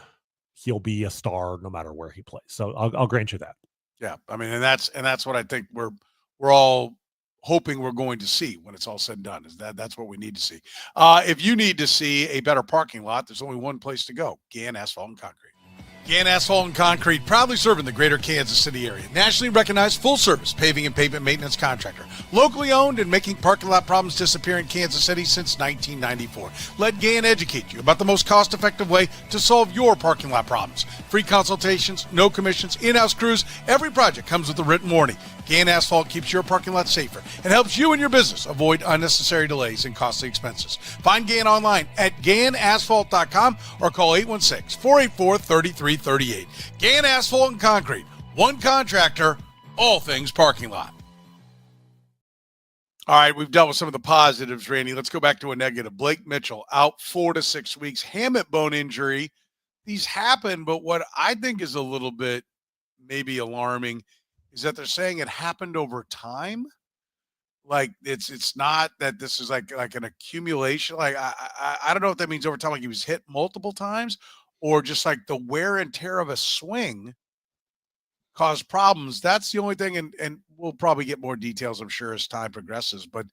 Speaker 3: he'll be a star no matter where he plays. So I'll grant you that.
Speaker 1: Yeah, I mean, and that's what I think we're all hoping we're going to see when it's all said and done. That's what we need to see. If you need to see a better parking lot, there's only one place to go: Gann Asphalt and Concrete. Gann Asphalt and Concrete, proudly serving the greater Kansas City area. Nationally recognized full-service paving and pavement maintenance contractor. Locally owned and making parking lot problems disappear in Kansas City since 1994. Let Gann educate you about the most cost-effective way to solve your parking lot problems. Free consultations, no commissions, in-house crews. Every project comes with a written warning. Gann Asphalt keeps your parking lot safer and helps you and your business avoid unnecessary delays and costly expenses. Find Gann online at GannAsphalt.com or call 816-484-3338. Gann Asphalt and Concrete. One contractor, all things parking lot. All right, we've dealt with some of the positives, Randy. Let's go back to a negative. Blake Mitchell out 4 to 6 weeks. Hamate bone injury. These happen, but what I think is a little bit maybe alarming is that they're saying it happened over time. Like it's not that this is like an accumulation. Like I don't know if that means over time, like he was hit multiple times, or just like the wear and tear of a swing caused problems. That's the only thing, and we'll probably get more details, I'm sure, as time progresses. But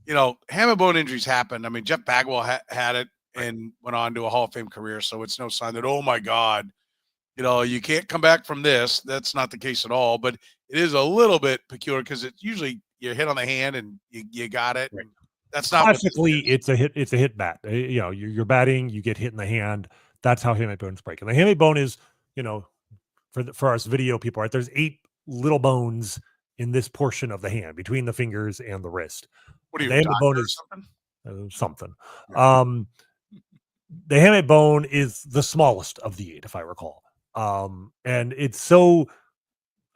Speaker 1: hamate bone injuries happen. I mean, Jeff Bagwell had it and went on to a Hall of Fame career, so it's no sign that, oh my God, you can't come back from this. That's not the case at all, but it is a little bit peculiar because it's usually you hit on the hand and you got it.
Speaker 3: Right.
Speaker 1: That's not
Speaker 3: classically it's a hit. It's a hit bat. You're batting, you get hit in the hand. That's how hamate bones break. And the hamate bone is, for us video people, right? There's 8 little bones in this portion of the hand between the fingers and the wrist.
Speaker 1: What are you,
Speaker 3: the hamate bone is
Speaker 1: something?
Speaker 3: Yeah. The hamate bone is the smallest of the 8, if I recall. And it's so,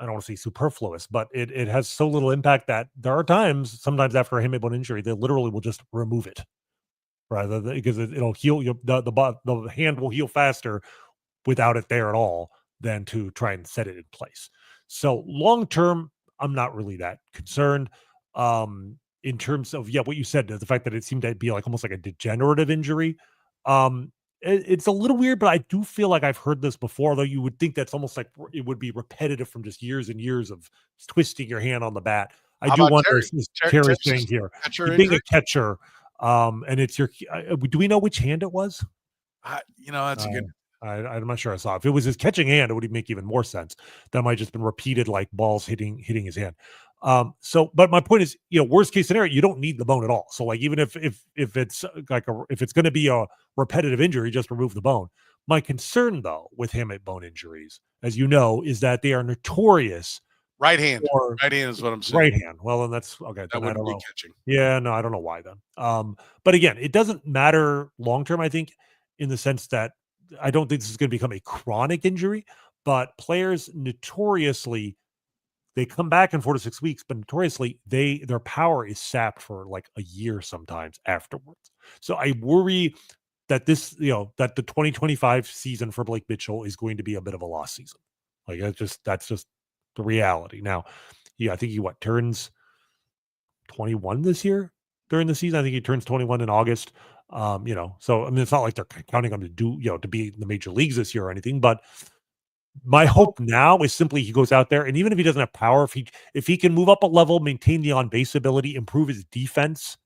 Speaker 3: I don't want to say superfluous, but it has so little impact that there are sometimes after a hamate bone injury, they literally will just remove it, rather because it'll heal. The hand will heal faster without it there at all than to try and set it in place. So long term, I'm not really that concerned. In terms of what you said, the fact that it seemed to be like almost like a degenerative injury. It's a little weird, but I do feel like I've heard this before, though you would think that's almost like it would be repetitive from just years and years of twisting your hand on the bat. I do wonder, Terry's saying here, being a catcher, and it's your, do we know which hand it was?
Speaker 1: That's a good.
Speaker 3: I'm not sure I saw. If it was his catching hand, it would make even more sense. That might just been repeated like balls hitting his hand. But my point is, worst case scenario, you don't need the bone at all. So like, even if it's like if it's going to be a repetitive injury, just remove the bone. My concern though, with hamate bone injuries, as you know, is that they are notorious.
Speaker 1: Right hand is what I'm saying.
Speaker 3: Right hand. Well, then that's okay.
Speaker 1: That wouldn't be catching.
Speaker 3: Yeah, no, I don't know why then. But again, it doesn't matter long term, I think, in the sense that I don't think this is going to become a chronic injury, but players notoriously, they come back in 4 to 6 weeks, but notoriously their power is sapped for like a year sometimes afterwards. So I worry that that the 2025 season for Blake Mitchell is going to be a bit of a lost season. Like that's just the reality. Now, I think he turns 21 this year during the season. I think he turns 21 in August. So I mean, it's not like they're counting him to be in the major leagues this year or anything, but my hope now is simply he goes out there, and even if he doesn't have power, if he can move up a level, maintain the on-base ability, improve his defense,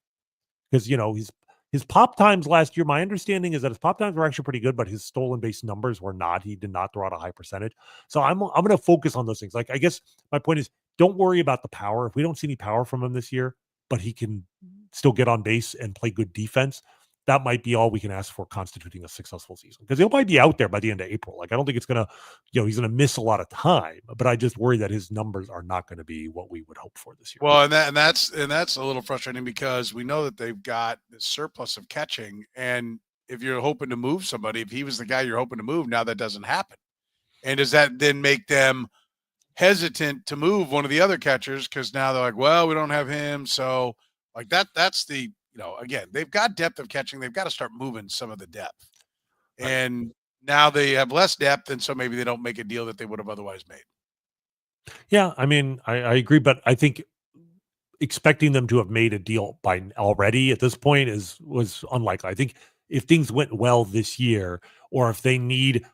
Speaker 3: because his pop times last year, my understanding is that his pop times were actually pretty good, but his stolen base numbers were not. He did not throw out a high percentage. So I'm going to focus on those things. Like, I guess my point is, don't worry about the power. If we don't see any power from him this year, but he can still get on base and play good defense, that might be all we can ask for constituting a successful season, because he'll probably be out there by the end of April. Like, I don't think it's going to, he's going to miss a lot of time, but I just worry that his numbers are not going to be what we would hope for this year.
Speaker 1: Well, and that's a little frustrating, because we know that they've got this surplus of catching. And if you're hoping to move somebody, if he was the guy you're hoping to move, now that doesn't happen. And does that then make them hesitant to move one of the other catchers? Because now they're like, well, we don't have him. So like that's the, again, they've got depth of catching. They've got to start moving some of the depth. And now they have less depth, and so maybe they don't make a deal that they would have otherwise made.
Speaker 3: Yeah, I mean, I agree, but I think expecting them to have made a deal by already at this point was unlikely. I think if things went well this year, or if they need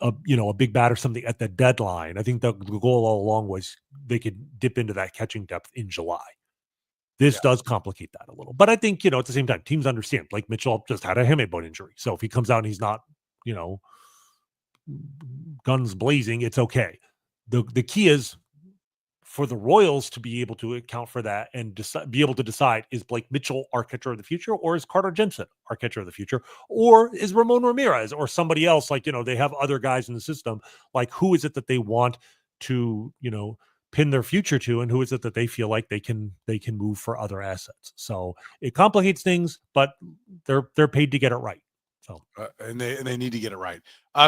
Speaker 3: a big bat or something at the deadline, I think the goal all along was they could dip into that catching depth in July. This does complicate that a little. But I think, at the same time, teams understand. Blake Mitchell just had a hamate bone injury. So if he comes out and he's not, guns blazing, it's okay. The key is for the Royals to be able to account for that and be able to decide, is Blake Mitchell our catcher of the future, or is Carter Jensen our catcher of the future, or is Ramon Ramirez or somebody else? Like, they have other guys in the system. Like, who is it that they want to, pin their future to, and who is it that they feel like they can move for other assets? So it complicates things, but they're paid to get it right. So
Speaker 1: and they need to get it right.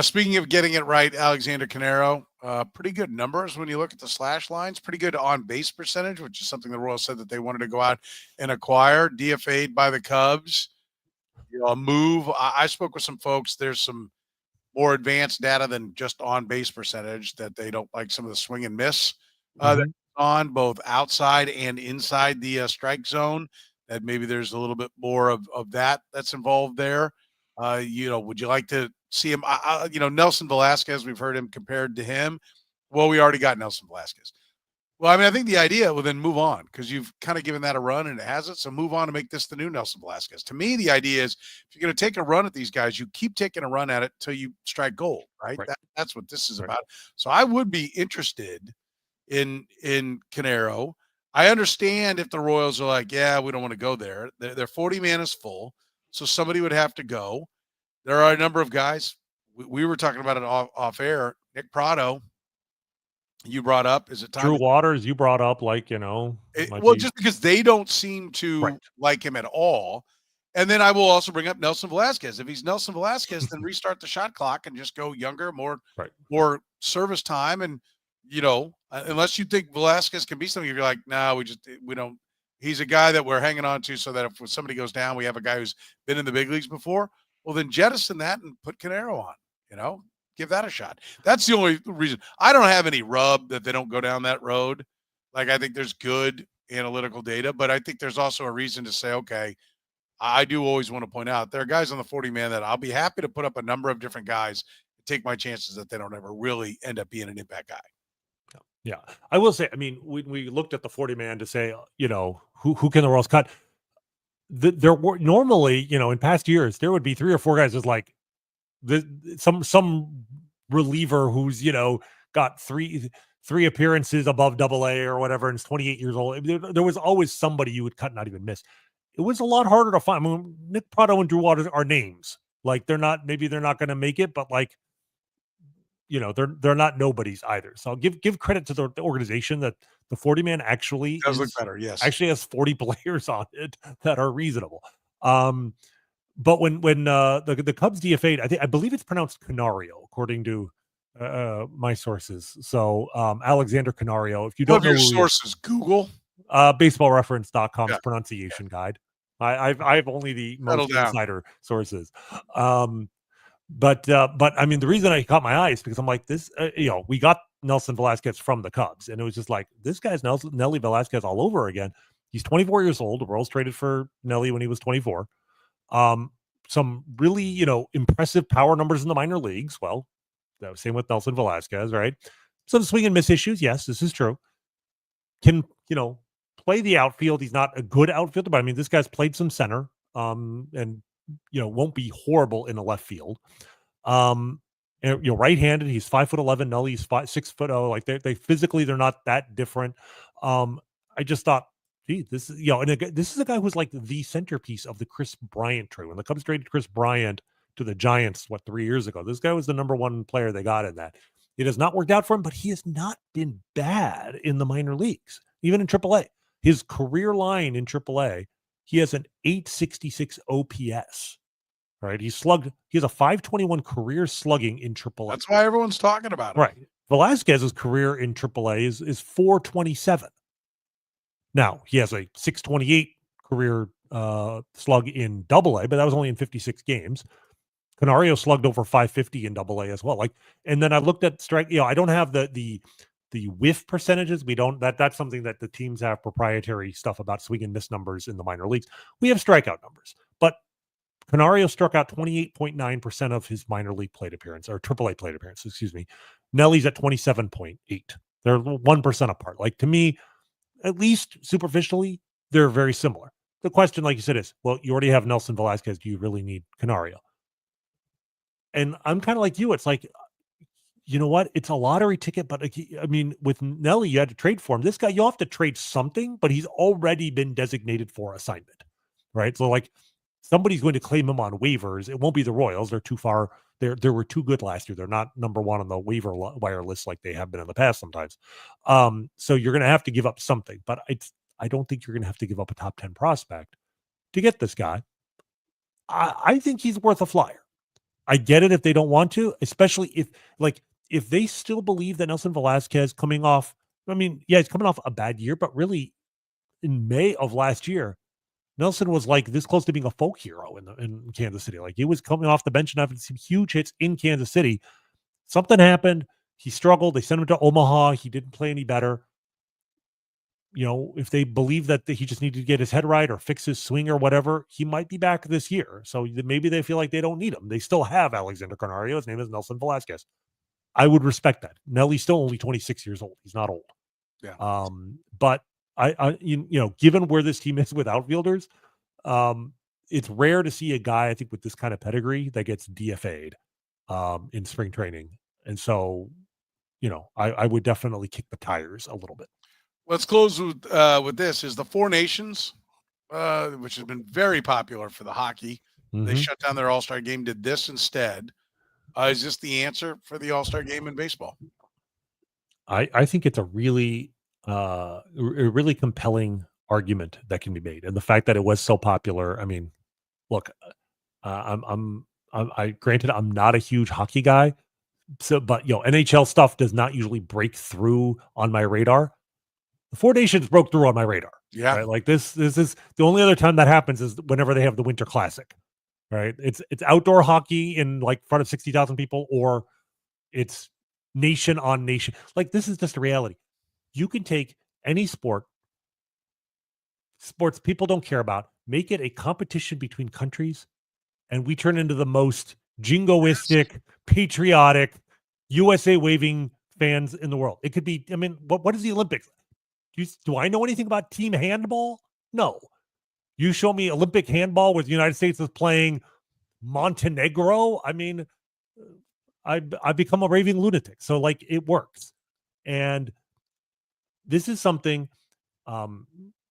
Speaker 1: Speaking of getting it right, Alexander Canairo, pretty good numbers when you look at the slash lines. Pretty good on base percentage, which is something the Royals said that they wanted to go out and acquire. DFA'd by the Cubs. A move. I spoke with some folks. There's some more advanced data than just on base percentage that they don't like some of the swing and miss that's on both outside and inside the strike zone. That maybe there's a little bit more of that that's involved there. Would you like to see him? Nelson Velasquez, we've heard him compared to him. Well, we already got Nelson Velasquez. Well, I mean, I think the idea, well, then move on, because you've kind of given that a run and it has it. So move on and make this the new Nelson Velasquez. To me, the idea is if you're going to take a run at these guys, you keep taking a run at it till you strike gold, right? That's what this is about. So I would be interested in Canairo. I understand if the Royals are like, yeah, we don't want to go there. Their 40-man is full. So somebody would have to go. There are a number of guys. We were talking about it off air. Nick Prado, you brought up. Is it time?
Speaker 3: Drew Waters, you brought up,
Speaker 1: just because they don't seem to like him at all. And then I will also bring up Nelson Velasquez. If he's Nelson Velasquez, then restart the shot clock and just go younger, more service time. And, unless you think Velasquez can be something, if you're like, no, we don't. He's a guy that we're hanging on to so that if somebody goes down, we have a guy who's been in the big leagues before. Well, then jettison that and put Canairo on, give that a shot. That's the only reason. I don't have any rub that they don't go down that road. Like, I think there's good analytical data, but I think there's also a reason to say, okay, I do always want to point out there are guys on the 40-man that I'll be happy to put up a number of different guys and take my chances that they don't ever really end up being an impact guy.
Speaker 3: Yeah, I will say, I mean, we looked at the 40-man to say, who can the Royals cut? There were normally, in past years, there would be 3 or 4 guys as like some reliever who's, got three appearances above AA or whatever, and is 28 years old. There was always somebody you would cut, not even miss. It was a lot harder to find. I mean, Nick Prado and Drew Waters are names. Like, maybe they're not going to make it, but like, they're not nobodies either. So I'll give credit to the organization that the 40-man actually
Speaker 1: does look better. Yes,
Speaker 3: actually has 40 players on it that are reasonable. But when the Cubs DFA'd, I believe it's pronounced Canario according to my sources. So Alexander Canario. If you don't know
Speaker 1: your sources, Google
Speaker 3: baseballreference.com's pronunciation guide. I've only the most insider sources. But I mean, the reason I caught my eye is because I'm like, this, we got Nelson Velasquez from the Cubs, and it was just like, this guy's Nelly Velasquez all over again. He's 24 years old. The Royals traded for Nelly when he was 24. Some really, impressive power numbers in the minor leagues. Well, that was same with Nelson Velasquez, right? Some swing and miss issues. Yes, this is true. Can, play the outfield. He's not a good outfielder, but I mean, this guy's played some center, and won't be horrible in the left field. And, right-handed, he's 5'11". Nelly, he's 6'0". Like they physically, they're not that different. I just thought, gee, this is, this is a guy who's like the centerpiece of the Chris Bryant trade. When the Cubs traded Chris Bryant to the Giants, 3 years ago, this guy was the number 1 player they got in that. It has not worked out for him, but he has not been bad in the minor leagues, even in AAA. His career line in AAA, he has an 866 OPS, right? He has a 521 career slugging in AAA.
Speaker 1: That's why everyone's talking about it.
Speaker 3: Right. Velasquez's career in AAA is 427. Now, he has a 628 career slug in AA, but that was only in 56 games. Canario slugged over 550 in AA as well. And then I looked at strike, I don't have the whiff percentages. We don't, that's something that the teams have proprietary stuff about swing and miss numbers in the minor leagues. We have strikeout numbers, but Canario struck out 28.9% of his minor league plate appearance, or AAA plate appearance, excuse me. Nelly's at 27.8. They're 1% apart. Like, to me, at least superficially, they're very similar. The question, like you said, is, well, you already have Nelson Velasquez. Do you really need Canario? And I'm kind of like you. It's like, you know what? It's a lottery ticket, but I mean, with Nelly, you had to trade for him. This guy, you'll have to trade something, but he's already been designated for assignment, right? So, like, somebody's going to claim him on waivers. It won't be the Royals. They're too far. They were too good last year. They're not number one on the waiver wire list like they have been in the past sometimes. So you're going to have to give up something, but I don't think you're going to have to give up a top 10 prospect to get this guy. I think he's worth a flyer. I get it if they don't want to, especially if they still believe that Nelson Velasquez coming off, I mean, yeah, he's coming off a bad year, but really in May of last year, Nelson was like this close to being a folk hero in Kansas City. Like, he was coming off the bench and having some huge hits in Kansas City. Something happened. He struggled. They sent him to Omaha. He didn't play any better. You know, if they believe that he just needed to get his head right or fix his swing or whatever, he might be back this year. So maybe they feel like they don't need him. They still have Alexander Canairo. His name is Nelson Velasquez. I would respect that. Nelly's still only 26 years old. He's not old.
Speaker 1: Yeah.
Speaker 3: But I you know, given where this team is with outfielders, it's rare to see a guy, I think, with this kind of pedigree that gets DFA'd in spring training. And so, you know, I would definitely kick the tires a little bit.
Speaker 1: Let's close with this. Is the Four Nations, which has been very popular for the hockey. They shut down their All-Star game, did this instead. Is this the answer for the All-Star game in baseball?
Speaker 3: I think it's a really compelling argument that can be made, and the fact that it was so popular. I mean, look, granted, I'm not a huge hockey guy, but you know, NHL stuff does not usually break through on my radar. The Four Nations broke through on my radar.
Speaker 1: Yeah,
Speaker 3: right? Like this is the only other time that happens is whenever they have the Winter Classic, right? It's outdoor hockey in like front of 60,000 people, or it's nation on nation. Like, this is just a reality. You can take any sports people don't care about, make it a competition between countries, and we turn into the most jingoistic, patriotic, USA waving fans in the world. It could be, I mean, what is the Olympics? Do I know anything about team handball? No. You show me Olympic handball where the United States is playing Montenegro. I mean, I become a raving lunatic. So, like, it works. And this is something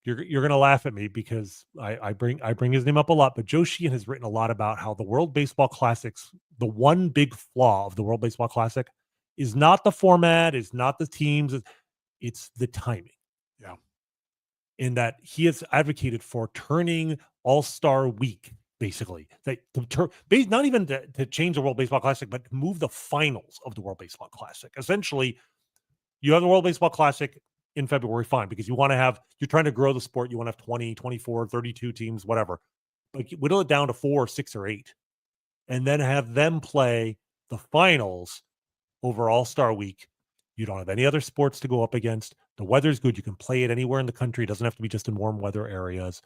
Speaker 3: you're gonna laugh at me because I bring his name up a lot, but Joe Sheehan has written a lot about how the World Baseball Classics, the one big flaw of the World Baseball Classic is not the format, is not the teams, it's the timing.
Speaker 1: Yeah.
Speaker 3: In that he has advocated for turning All-Star Week, basically, not even to change the World Baseball Classic, but to move the finals of the World Baseball Classic. Essentially, you have the World Baseball Classic in February, fine, because you're trying to grow the sport. You want to have 20, 24, 32 teams, whatever. But whittle it down to 4, 6, or 8, and then have them play the finals over All-Star Week. You don't have any other sports to go up against. The weather's good. You can play it anywhere in the country. It doesn't have to be just in warm weather areas.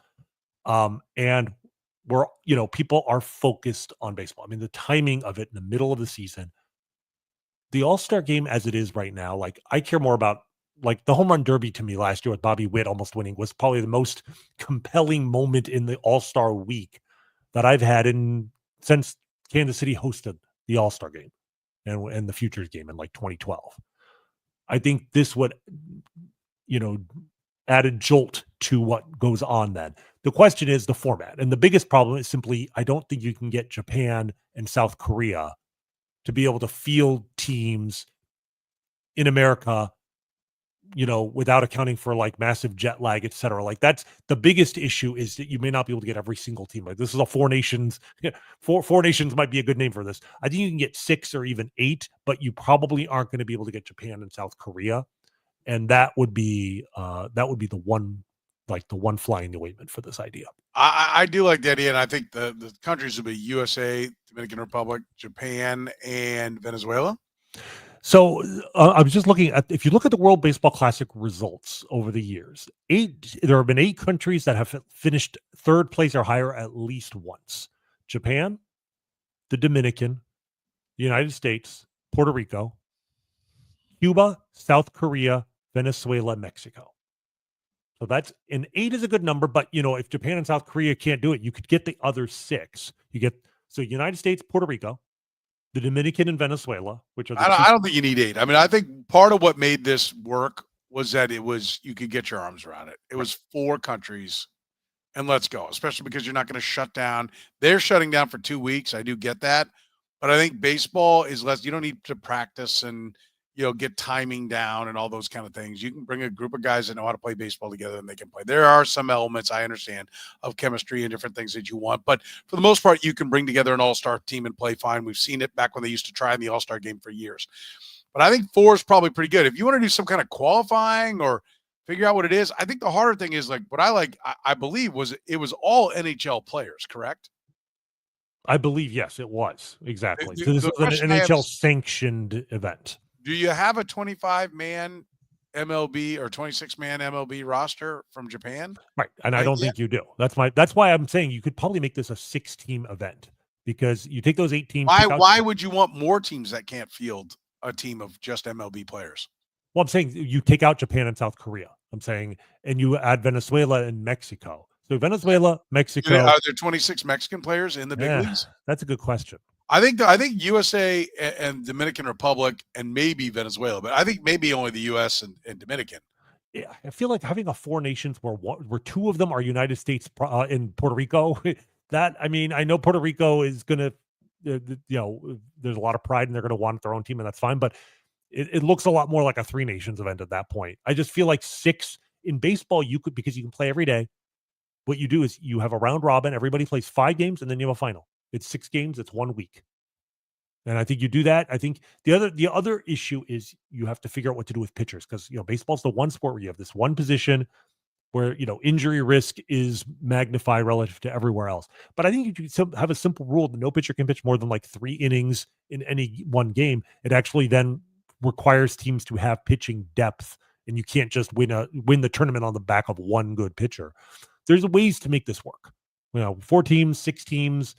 Speaker 3: And people are focused on baseball. I mean, the timing of it in the middle of the season, the All-Star game as it is right now, like, I care more about, like, the home run derby to me last year with Bobby Witt almost winning was probably the most compelling moment in the All-Star Week that I've had since Kansas City hosted the All-Star game and the Futures game in like 2012. I think this would, add a jolt to what goes on then. The question is the format. And the biggest problem is simply, I don't think you can get Japan and South Korea to be able to field teams in America, without accounting for like massive jet lag, et cetera. Like, that's the biggest issue, is that you may not be able to get every single team. Like, this is a Four Nations. Four Nations might be a good name for this. I think you can get 6 or even 8, but you probably aren't going to be able to get Japan and South Korea. And that would be the one fly in the ointment for this idea.
Speaker 1: I do like the idea, and I think the countries would be USA, Dominican Republic, Japan, and Venezuela.
Speaker 3: So I was just looking at, if you look at the World Baseball Classic results over the years, there have been 8 countries that have finished third place or higher at least once: Japan, the Dominican, the United States, Puerto Rico, Cuba, South Korea, Venezuela, Mexico. So that's, an 8 is a good number, but if Japan and South Korea can't do it, you could get the other 6. So United States, Puerto Rico, the Dominican and Venezuela, which are the
Speaker 1: I don't think you need 8. I mean, I think part of what made this work was that you could get your arms around it. It was 4 countries, and let's go, especially because you're not going to shut down. They're shutting down for 2 weeks. I do get that. But I think baseball is less, you don't need to practice and, get timing down and all those kind of things. You can bring a group of guys that know how to play baseball together and they can play. There are some elements, I understand, of chemistry and different things that you want. But for the most part, you can bring together an all-star team and play fine. We've seen it back when they used to try in the all-star game for years. But I think 4 is probably pretty good. If you want to do some kind of qualifying or figure out what it is, I think the harder thing is I believe it was all NHL players, correct?
Speaker 3: I believe, yes, it was. Exactly.
Speaker 1: The-
Speaker 3: So this
Speaker 1: the
Speaker 3: was an
Speaker 1: question I have
Speaker 3: NHL
Speaker 1: is-
Speaker 3: sanctioned event.
Speaker 1: Do you have a 25-man MLB or 26-man MLB roster from Japan?
Speaker 3: Right. And I
Speaker 1: Right,
Speaker 3: don't
Speaker 1: yeah.
Speaker 3: think you do. That's why I'm saying you could probably make this a 6-team event, because you take those 8 teams.
Speaker 1: Why would you want more teams that can't field a team of just MLB players?
Speaker 3: Well, I'm saying you take out Japan and South Korea. I'm saying, and you add Venezuela and Mexico. So Venezuela, Mexico.
Speaker 1: Are there 26 Mexican players in the big leagues?
Speaker 3: That's a good question.
Speaker 1: I think USA and Dominican Republic and maybe Venezuela, but I think maybe only the US and Dominican.
Speaker 3: Yeah, I feel like having a 4 nations where 2 of them are United States and Puerto Rico. I know Puerto Rico is going to, there's a lot of pride and they're going to want their own team, and that's fine. But it looks a lot more like a 3 nations event at that point. I just feel like 6 in baseball, because you can play every day. What you do is you have a round robin. Everybody plays 5 games, and then you have a final. It's 6 games. It's 1 week. And I think you do that. I think the other issue is you have to figure out what to do with pitchers, because baseball's the one sport where you have this one position where injury risk is magnified relative to everywhere else. But I think you could have a simple rule that no pitcher can pitch more than like 3 innings in any one game. It actually then requires teams to have pitching depth, and you can't just win the tournament on the back of one good pitcher. There's ways to make this work. 4 teams, 6 teams.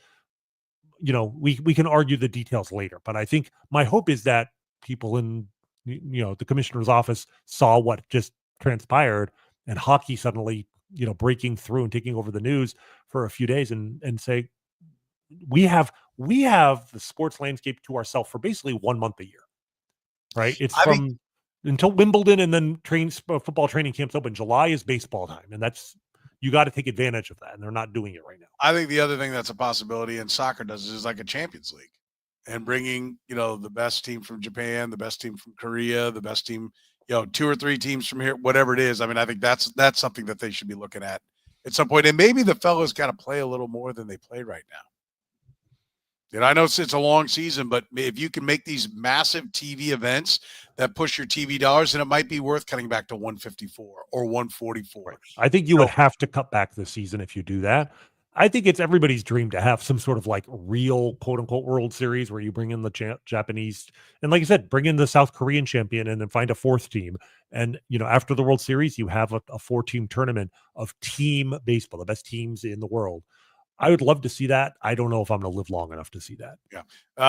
Speaker 3: We can argue the details later, but I think my hope is that people in the commissioner's office saw what just transpired, and hockey suddenly breaking through and taking over the news for a few days, and say we have the sports landscape to ourselves for basically 1 month a year, right? It's until Wimbledon, and then football training camps open. July is baseball time, and you got to take advantage of that, and they're not doing it right now.
Speaker 1: I think the other thing that's a possibility, and soccer does, is like a Champions League, and bringing the best team from Japan, the best team from Korea, the best team, 2 or 3 teams from here, whatever it is. I mean, I think that's something that they should be looking at some point, and maybe the fellows got to play a little more than they play right now. I know it's a long season, but if you can make these massive TV events that push your TV dollars, then it might be worth cutting back to 154 or 144.
Speaker 3: Right. I think you would have to cut back this season if you do that. I think it's everybody's dream to have some sort of like real quote unquote World Series where you bring in the Japanese, and like I said, bring in the South Korean champion and then find a 4th team. And, after the World Series, you have a 4-team tournament of team baseball, the best teams in the world. I would love to see that. I don't know if I'm going to live long enough to see that.
Speaker 1: Yeah.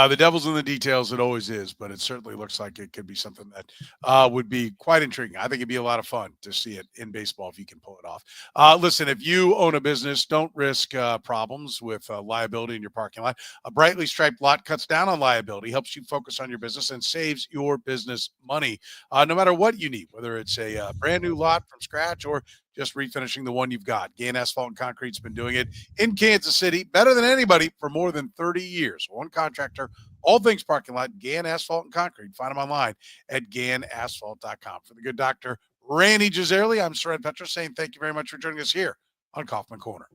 Speaker 1: The devil's in the details. It always is, but it certainly looks like it could be something that would be quite intriguing. I think it'd be a lot of fun to see it in baseball if you can pull it off. Listen, if you own a business, don't risk problems with liability in your parking lot. A brightly striped lot cuts down on liability, helps you focus on your business, and saves your business money. No matter what you need, whether it's a brand new lot from scratch or just refinishing the one you've got. Gann Asphalt and Concrete's been doing it in Kansas City better than anybody for more than 30 years. One contractor, all things parking lot, Gann Asphalt and Concrete. Find them online at GannAsphalt.com. For the good doctor, Rany Jazayerli, I'm Soren Petro saying thank you very much for joining us here on Kaufman Corner.